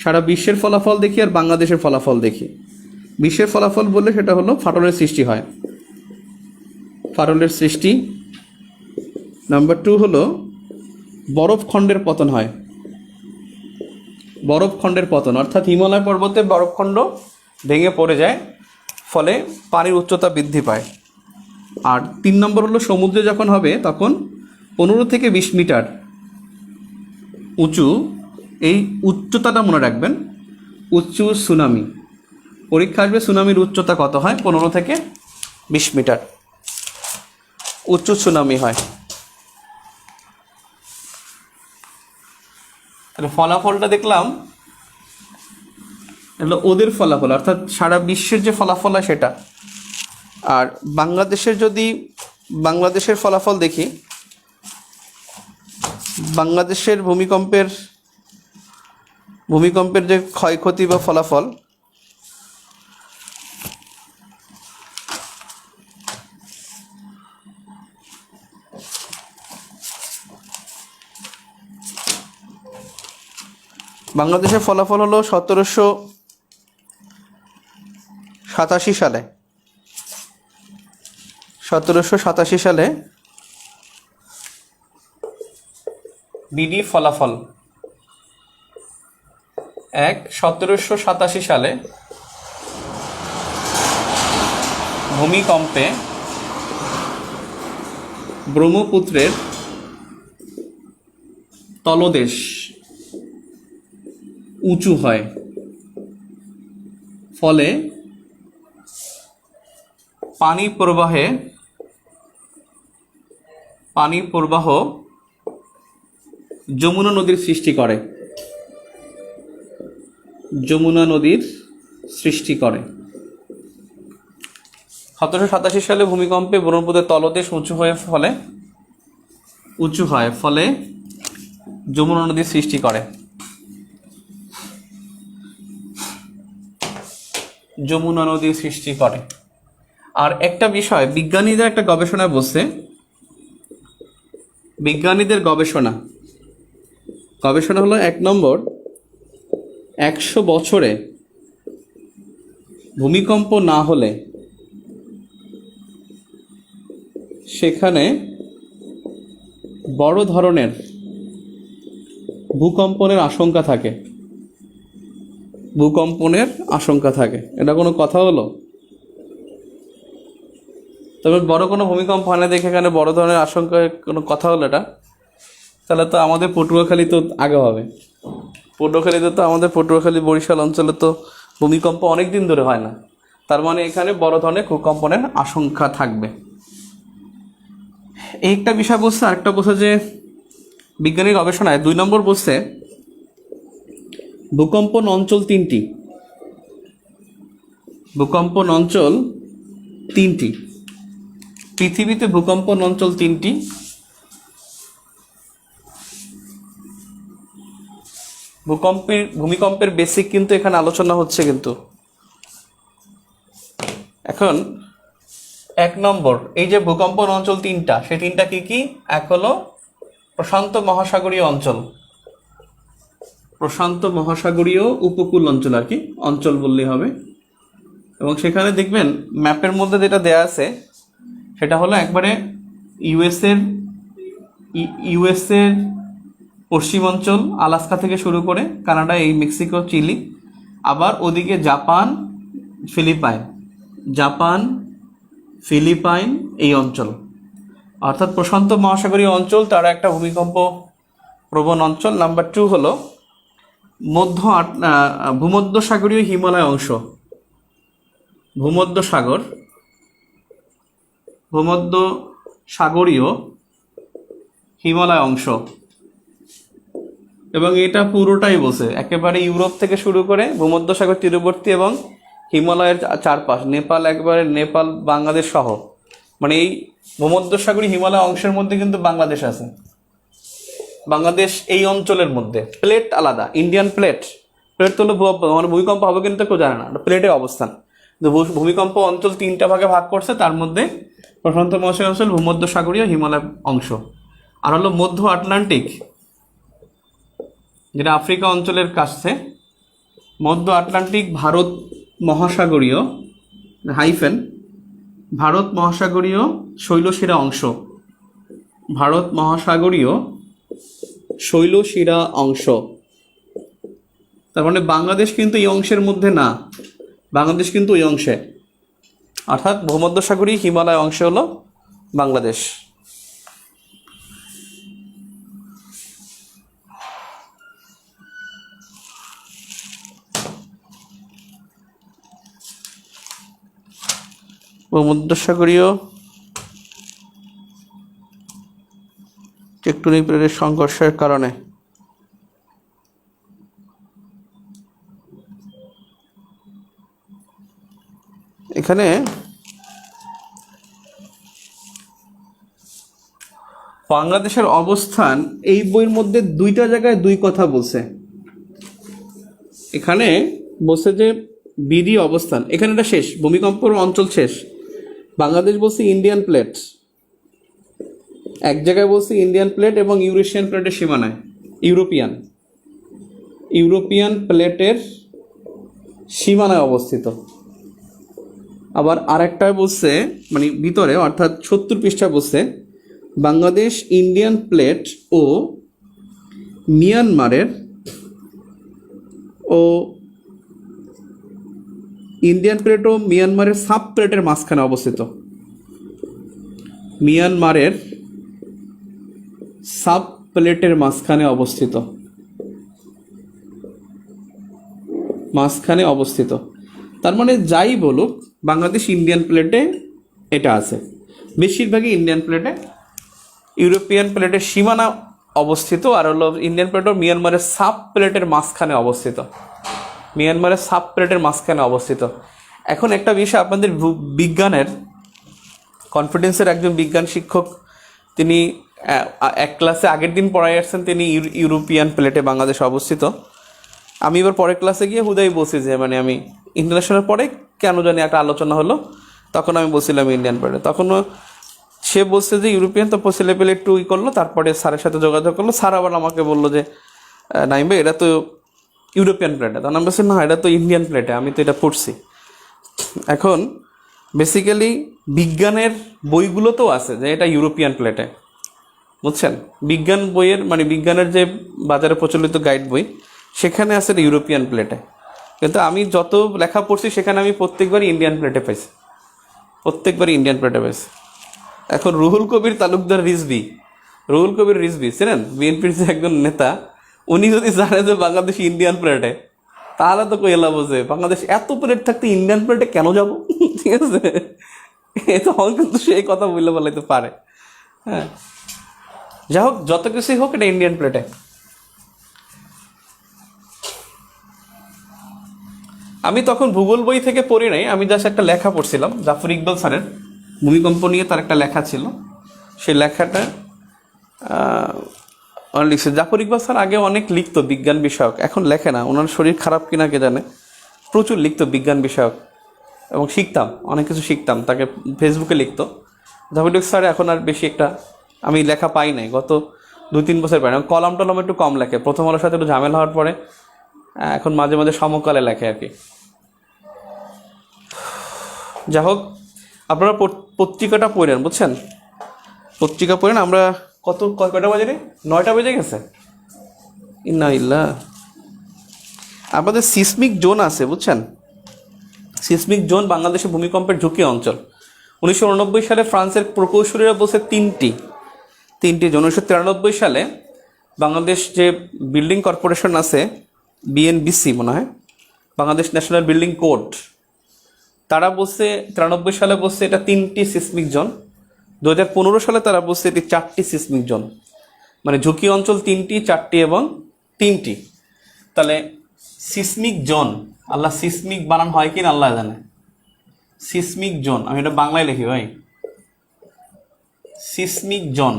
সারা বিশ্বের ফলাফল দেখি আর বাংলাদেশের ফলাফল দেখি। বিশ্বের ফলাফল বললে সেটা হলো ফাটলের সৃষ্টি। নাম্বার 2 হলো বরফখণ্ডের পতন, অর্থাৎ হিমালয় পর্বতে বরফখণ্ড ভেঙে পড়ে যায়, ফলে পানির উচ্চতা বৃদ্ধি পায়। আর 3 নম্বর হলো সমুদ্রে যখন হবে তখন 15 থেকে 20 মিটার উঁচু, এই উচ্চতাটা মনে রাখবেন, উঁচু সুনামি। পরীক্ষা আসবে সুনামির উচ্চতা কত হয়, 15 থেকে 20 মিটার উঁচু সুনামি হয়। তাহলে ফলাফলটা দেখলাম এগুলো ওদের ফলাফল, অর্থাৎ সারা বিশ্বের যে ফলাফল হয় সেটা। আর বাংলাদেশের ফলাফল দেখি, বাংলাদেশের ভূমিকম্পের যে ক্ষয়ক্ষতি বা ফলাফল, বাংলাদেশের ফলাফল হলো 1787 সালে বিডি ফলাফল 1787 সালে ভূমিকম্পে ব্রহ্মপুত্রের তলদেশ উঁচু হয়, ফলে পানি প্রবাহ যমুনা নদীর সৃষ্টি করে। 1787 সালে ভূমিকম্পে ব্রহ্মপুত্রের তলদেশ উঁচু হয়, ফলে যমুনা নদীর সৃষ্টি করে। আর একটা বিষয়, বিজ্ঞানীদের একটা গবেষণা বলছে, বিজ্ঞানীদের গবেষণা হলো 1 নম্বর, 100 বছরে ভূমিকম্প না হলে সেখানে বড় ধরনের ভূকম্পনের আশঙ্কা থাকে। এটা কোনো কথা হলো? তবে বড় কোনো ভূমিকম্প হয় না দেখে এখানে বড় ধরনের আশঙ্কা কোনো কথা হলো এটা? তাহলে তো আমাদের পটুয়াখালী তো আগে হবে। আমাদের পটুয়াখালী বরিশাল অঞ্চলে তো ভূমিকম্প অনেক দিন ধরে হয় না, তার মানে এখানে বড় ধরনের ভূকম্পনের আশঙ্কা থাকবে। এই একটা বিষয় বলছে। আরেকটা বলছে যে বিজ্ঞানী গবেষণায় 2 নম্বর বলছে ভূকম্পন অঞ্চল 3টি। ভূকম্পন অঞ্চল 3টি। পৃথিবীতে ভূকম্পন অঞ্চল 3টি। ভূমিকম্পের বেসিক কিন্তু এখানে আলোচনা হচ্ছে কিন্তু। এখন 1 নম্বর, এই যে ভূকম্পন অঞ্চল 3টা, সেই 3টা কি কি? এক হলো প্রশান্ত মহাসাগরীয় অঞ্চল, প্রশান্ত মহাসাগরীয় উপকূল অঞ্চল আর কি, অঞ্চল বললেই হবে। এবং সেখানে দেখবেন ম্যাপের মধ্যে যেটা দেয়া আছে সেটা হলো একবারে ইউএসের পশ্চিমাঞ্চল, আলাস্কা থেকে শুরু করে কানাডা, এই মেক্সিকো, চিলি, আবার ওদিকে জাপান ফিলিপাইন এই অঞ্চল, অর্থাৎ প্রশান্ত মহাসাগরীয় অঞ্চল, তারা একটা ভূমিকম্প প্রবণ অঞ্চল। নাম্বার 2 হলো ভূমধ্যসাগরীয় হিমালয় অংশ, ভূমধ্যসাগরীয় হিমালয় অংশ, এবং এটা পুরোটাই বসে একেবারে ইউরোপ থেকে শুরু করে ভূমধ্যসাগর তীরবর্তী এবং হিমালয়ের চারপাশ, নেপাল বাংলাদেশ সহ, মানে এই ভূমধ্যসাগরী হিমালয় অংশের মধ্যে কিন্তু বাংলাদেশ আছে। বাংলাদেশ এই অঞ্চলের মধ্যে, প্লেট আলাদা, ইন্ডিয়ান প্লেট তো হলো মানে ভূমিকম্প হবে কিন্তু কেউ জানে না, প্লেটের অবস্থান। ভূমিকম্প অঞ্চল 3টা ভাগে ভাগ করছে, তার মধ্যে প্রশান্ত মহাসাগরীয় অঞ্চল, ভূমধ্যসাগরীয় হিমালয় অংশ, আর হলো মধ্য আটলান্টিক, যেটা আফ্রিকা অঞ্চলের কাছে, মধ্য আটলান্টিক ভারত মহাসাগরীয় শৈলশিরা অংশ, ভারত মহাসাগরীয় শৈলশিরা অংশ। তার মানে বাংলাদেশ কিন্তু এই অংশের মধ্যে না, বাংলাদেশ কিন্তু ওই অংশে, অর্থাৎ ভূমধ্যসাগরী হিমালয় অংশ হলো বাংলাদেশ। ভূমধ্যসাগরীয় টেকটনিক প্লেটের সংঘর্ষের কারণে এখানে বাংলাদেশের অবস্থান এই বইয়ের মধ্যে 2টা জায়গায় 2 কথা বলছে। এখানে বলছে যে বিডি অবস্থান, এখানে এটা শেষ, ভূমিকম্পর অঞ্চল শেষ। বাংলাদেশ বলছে ইন্ডিয়ান প্লেট, এক জায়গায় বলছে ইন্ডিয়ান প্লেট এবং ইউরেশিয়ান প্লেটের সীমানায়, ইউরোপিয়ান প্লেটের সীমানায় অবস্থিত। আবার আরেকটায় বলছে মানে ভিতরে, অর্থাৎ 70 পৃষ্ঠা বলছে বাংলাদেশ ইন্ডিয়ান প্লেট ও মিয়ানমারের সাব প্লেটের মাঝখানে অবস্থিত। মিয়ানমারের সাব প্লেটের মাঝখানে অবস্থিত। তার মানে যাই বলুক, বাংলাদেশ ইন্ডিয়ান প্লেটে এটা আছে, বেশিরভাগই ইন্ডিয়ান প্লেটে, ইউরোপিয়ান প্লেটের সীমানা অবস্থিত, আর হলো ইন্ডিয়ান প্লেট ও মিয়ানমারের সাব প্লেটের মাঝখানে অবস্থিত। এখন একটা বিষয়, আপনাদের বিজ্ঞানের কনফিডেন্সের একজন বিজ্ঞান শিক্ষক, তিনি এক ক্লাসে আগের দিন পড়াই আসছেন, তিনি ইউরোপিয়ান প্লেটে বাংলাদেশ অবস্থিত। আমি এবার পরের ক্লাসে গিয়ে হুদাই বলছি যে মানে আমি ইন্টারন্যাশনাল পরে কেন জানি একটা আলোচনা হলো, তখন আমি বলছিলাম ইন্ডিয়ান প্লেটে, তখনও সে বলছে যে ইউরোপিয়ান। তো ছেলেপেলে একটু করলো, তারপরে স্যারের সাথে যোগাযোগ করলো, স্যার আবার আমাকে বললো যে নাইম ভাই এটা তো ইউরোপিয়ান প্লেটে, তখন আমি বলছি না এটা তো ইন্ডিয়ান প্লেটে, আমি তো এটা পড়ছি। এখন বেসিক্যালি বিজ্ঞানের বইগুলোতেও আছে যে এটা ইউরোপিয়ান প্লেটে, বুঝছেন? বিজ্ঞান বইয়ের মানে বিজ্ঞানের যে বাজারে প্রচলিত গাইড বই, সেখানে আছে ইউরোপিয়ান প্লেটে, কিন্তু আমি যত লেখা পড়ছি সেখানে আমি প্রত্যেকবারই ইন্ডিয়ান প্লেটে পাইছি। এখন রুহুল কবির তালুকদার রিজভি ছিলেন বিএনপির যে একজন নেতা, উনি যদি জানে যে বাংলাদেশ ইন্ডিয়ান প্লেটে, তাহলে তো কইলা বোঝে বাংলাদেশ এত প্লেট থাকতে ইন্ডিয়ান প্লেটে কেন যাব, ঠিক আছে? তখন কিন্তু সেই কথা বললে বলাইতে পারে। হ্যাঁ, যাই হোক, যত কিছুই হোক, এটা ইন্ডিয়ান প্লেটে। আমি তখন ভূগোল বই থেকে পড়ি নাই, আমি জাস্ট একটা লেখা পড়ছিলাম জাফর ইকবাল স্যারের, ভূমিকম্প নিয়ে তার একটা লেখা ছিল। সেই লেখাটা লিখছে। জাফর ইকবাল স্যার আগে অনেক লিখতো বিজ্ঞান বিষয়ক, এখন লেখে না, ওনার শরীর খারাপ কিনা কে জানে। প্রচুর লিখতো বিজ্ঞান বিষয়ক এবং শিখতাম, অনেক কিছু শিখতাম, তাকে ফেসবুকে লিখতো। জাফর ইকবাল স্যার এখন আর বেশি একটা আমি লেখা পাই নাই, গত 2-3 বছর পাই না। কলম টলম একটু কম লেখে, প্রথম আলোর সাথে একটু ঝামেলা হওয়ার পরে এখন মাঝে মাঝে সমকালে লেখে আর কি। যা হোক, আপনারা পত্রিকাটা পড়েন, বুঝছেন, পত্রিকা পড়েন। আমরা কয়টা বাজে রে? 9টা বেজে গেছে। ইন্নালিল্লাহ। আমাদের সিসমিক জোন আছে, বুঝছেন, সিসমিক জোন বাংলাদেশে ভূমিকম্পের ঝুঁকি অঞ্চল। 1989 সালে ফ্রান্সের প্রকৌশলীরা বলছে তিনটি জোন। 1993 সালে বাংলাদেশ যে বিল্ডিং কর্পোরেশন আছে, বিএনবিসি মনে হয়, বাংলাদেশ ন্যাশনাল বিল্ডিং কোড, তারা বলছে 93 সালে বলছে এটা 3টি সিসমিক জোন। 2015 সালে তারা বলছে এটি 4টি সিসমিক জোন। মানে ঝুঁকি অঞ্চল 3টি, 4টি এবং 3টি। তাহলে সিসমিক জোন, আল্লাহ সিসমিক বানান হয় কিনা আল্লাহ জানে। সিসমিক জোন, আমি এটা বাংলায় লিখি ভাই, seismic zone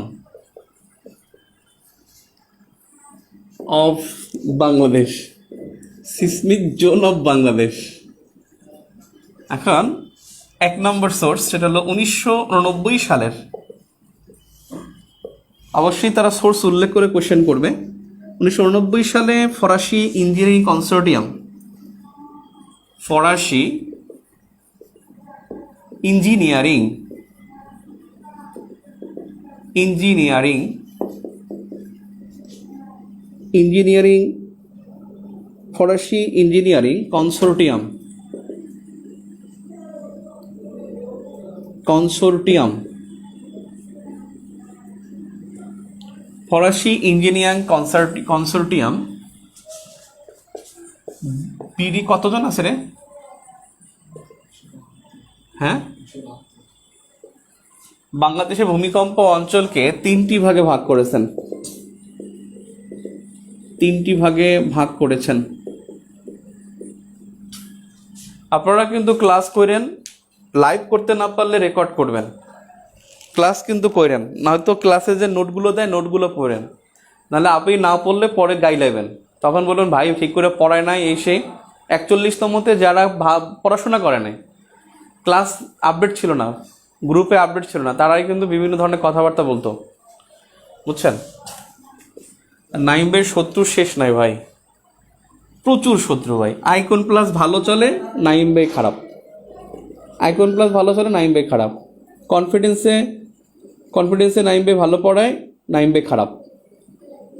of Bangladesh, seismic zone of Bangladesh. এখন 1 নম্বর সোর্স, সেটা হলো 1989 সালের। অবশ্যই তারা সোর্স উল্লেখ করে কোশ্চেন করবে। 1989 সালে ফরাসি ইঞ্জিনিয়ারিং কনসোর্টিয়াম, ফরাসি ইঞ্জিনিয়ারিং ফরাসি ইঞ্জিনিয়ারিং কনসোর্টিয়াম ফরাসি ইঞ্জিনিয়ারিং কনসোর্টিয়াম বিডি কতজন আছে রে? হ্যাঁ, বাংলাদেশে ভূমিকম্প অঞ্চলকে 3টি ভাগে ভাগ করেছেন। আপনারা কিন্তু ক্লাস করেন, লাইভ করতে না পারলে রেকর্ড করবেন, ক্লাস কিন্তু করেন, নয়তো ক্লাসে যে নোটগুলো দেয় নোটগুলো পড়েন, নাহলে আপনি না পড়লে পরে গাইলাইবেন, তখন বলুন ভাই ঠিক করে পড়ায় নাই। এই সেই 41তমতে যারা পড়াশোনা করে নাই, ক্লাস আপডেট ছিল না, গ্রুপে আপডেট ছিল না, তারাই কিন্তু বিভিন্ন ধরনের কথাবার্তা বলতো, বুঝছেন। নাইম ভাইয়ের শত্রু শেষ নাই ভাই, প্রচুর শত্রু ভাই। আইকন প্লাস ভালো চলে, নাইম ভাই খারাপ। আইকন প্লাস ভালো চলে, নাইম ভাই খারাপ। কনফিডেন্সে নাইম ভাই ভালো পড়ায়, নাইম ভাই খারাপ।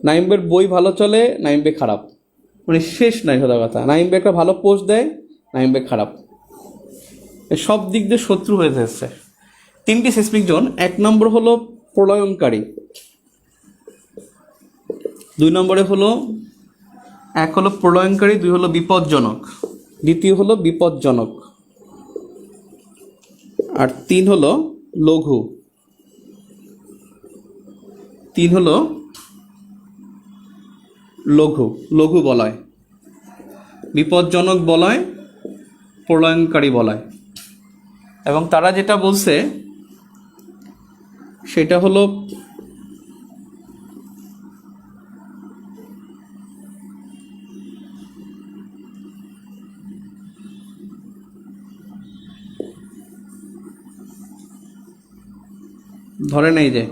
নাইম ভাইয়ের বই ভালো চলে, নাইম ভাই খারাপ। মানে শেষ নাই সোজা কথা। নাইম ভাই একটা ভালো পোস্ট দেয়, নাইম ভাই খারাপ। সব দিক দিয়ে শত্রু হয়ে যাচ্ছে। 3টি সিসমিক জোন। 1 নম্বর হলো প্রলয়ঙ্কারী, 2 নম্বরে হলো, 1 হলো প্রলয়ঙ্কারী, 2 হলো বিপজ্জনক, দ্বিতীয় হলো বিপজ্জনক, আর 3 হলো লঘু। 3 হলো লঘু বলয়, বিপজ্জনক বলয়, প্রলয়ঙ্কারী বলয়। এবং তারা যেটা বলছে সেটা হলো ধরে নেই যে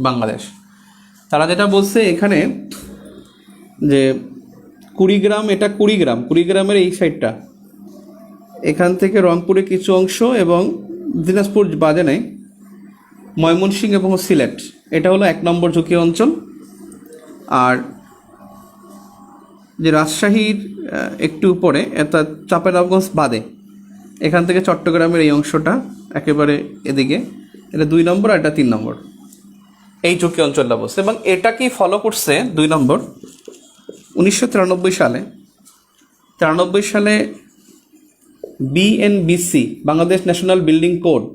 বাংলাদেশ, তারা যেটা বলছে এখানে যে কুড়িগ্রাম, এটা কুড়িগ্রামের এই সাইডটা, এখান থেকে রংপুরে কিছু অংশ এবং দিনাজপুর বাদে নেই, ময়মনসিংহ এবং সিলেট, এটা হলো 1 নম্বর ঝুঁকি অঞ্চল। আর যে রাজশাহীর একটু উপরে, এটা চাঁপাইনবাবগঞ্জ বাদে, এখান থেকে চট্টগ্রামের এই অংশটা একেবারে এদিকে, এটা 2 নম্বর, আর এটা 3 নম্বর, এই ঝুঁকি অঞ্চলটা বলছে। এবং এটা কি ফলো করছে 2 নম্বর 1993 সালে BNBC, Bangladesh national building code,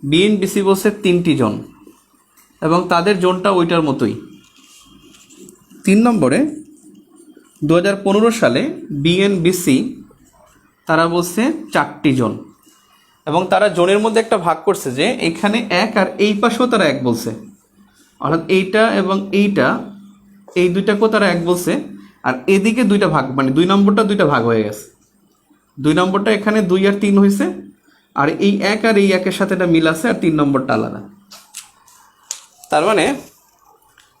BNBC বলছে 3টি জোন এবং তাদের জোনটা ওইটার মতোই। 3 নম্বরে 2015 সালে বিএনবিসি তারা বলছে 4টি জোন, এবং তারা জোনের মধ্যে একটা ভাগ করছে যে এখানে 1 আর এই পাশেও তারা 1 বলছে, অর্থাৎ এইটা এবং এইটা, এই দুইটাকেও তারা 1 বলছে, আর এদিকে দুইটা ভাগ, মানে 2 নম্বরটা দুইটা ভাগ হয়ে গেছে। 2 নম্বরটা এখানে 2 আর 3 হয়েছে, আর এই 1 আর এই 1-এর সাথে এটা মিল আছে, আর 3 নম্বরটা আলাদা। তার মানে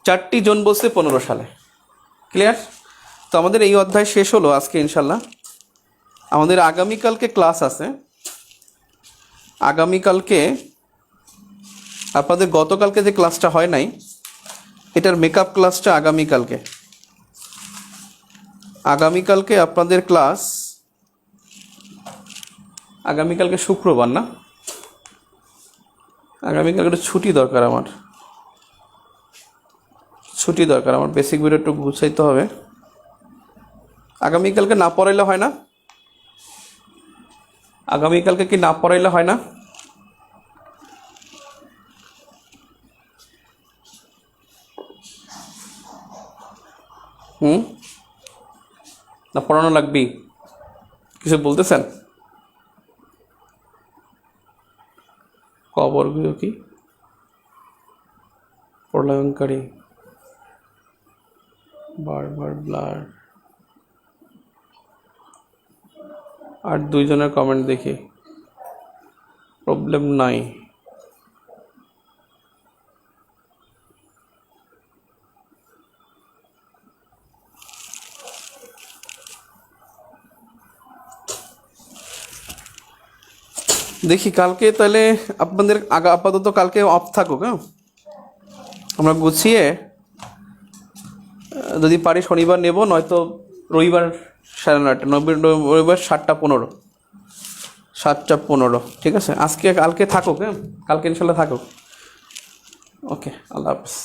4টি জোন বলছে 15 সালে। ক্লিয়ার? তো আমাদের এই অধ্যায় শেষ হলো আজকে ইনশাল্লাহ। আমাদের আগামীকালকে ক্লাস আছে। আগামীকালকে আপনাদের গতকালকে যে ক্লাসটা হয় নাই, এটার মেকআপ ক্লাসটা আগামীকালকে আপনাদের ক্লাস, আগামীকালকে শুক্রবার না, আগামীকালকে ছুটি দরকার, আমার বেসিক ভিডিও একটু গুছাইতে হবে। আগামীকালকে না পড়াইলে হয় না? আগামীকালকে কি না পড়াইলে হয় না? না পড়ানো লাগবেই? কিছু বলতেছেন? কবরগুলো কি প্রলয়ঙ্কারী, বারবার ব্লার, আর 2 জনের কমেন্ট দেখি, প্রবলেম নাই। দেখি কালকে তাহলে আপনাদের আপাতত কালকে অফ থাকুক। হ্যাঁ, আমরা গুছিয়ে যদি পারি শনিবার নেব, নয়তো রবিবার 9:30, রবিবার 7:15। ঠিক আছে, কালকে থাকুক। হ্যাঁ, কালকে ইনশাল্লাহ থাকুক। ওকে, আল্লাহ হাফিজ।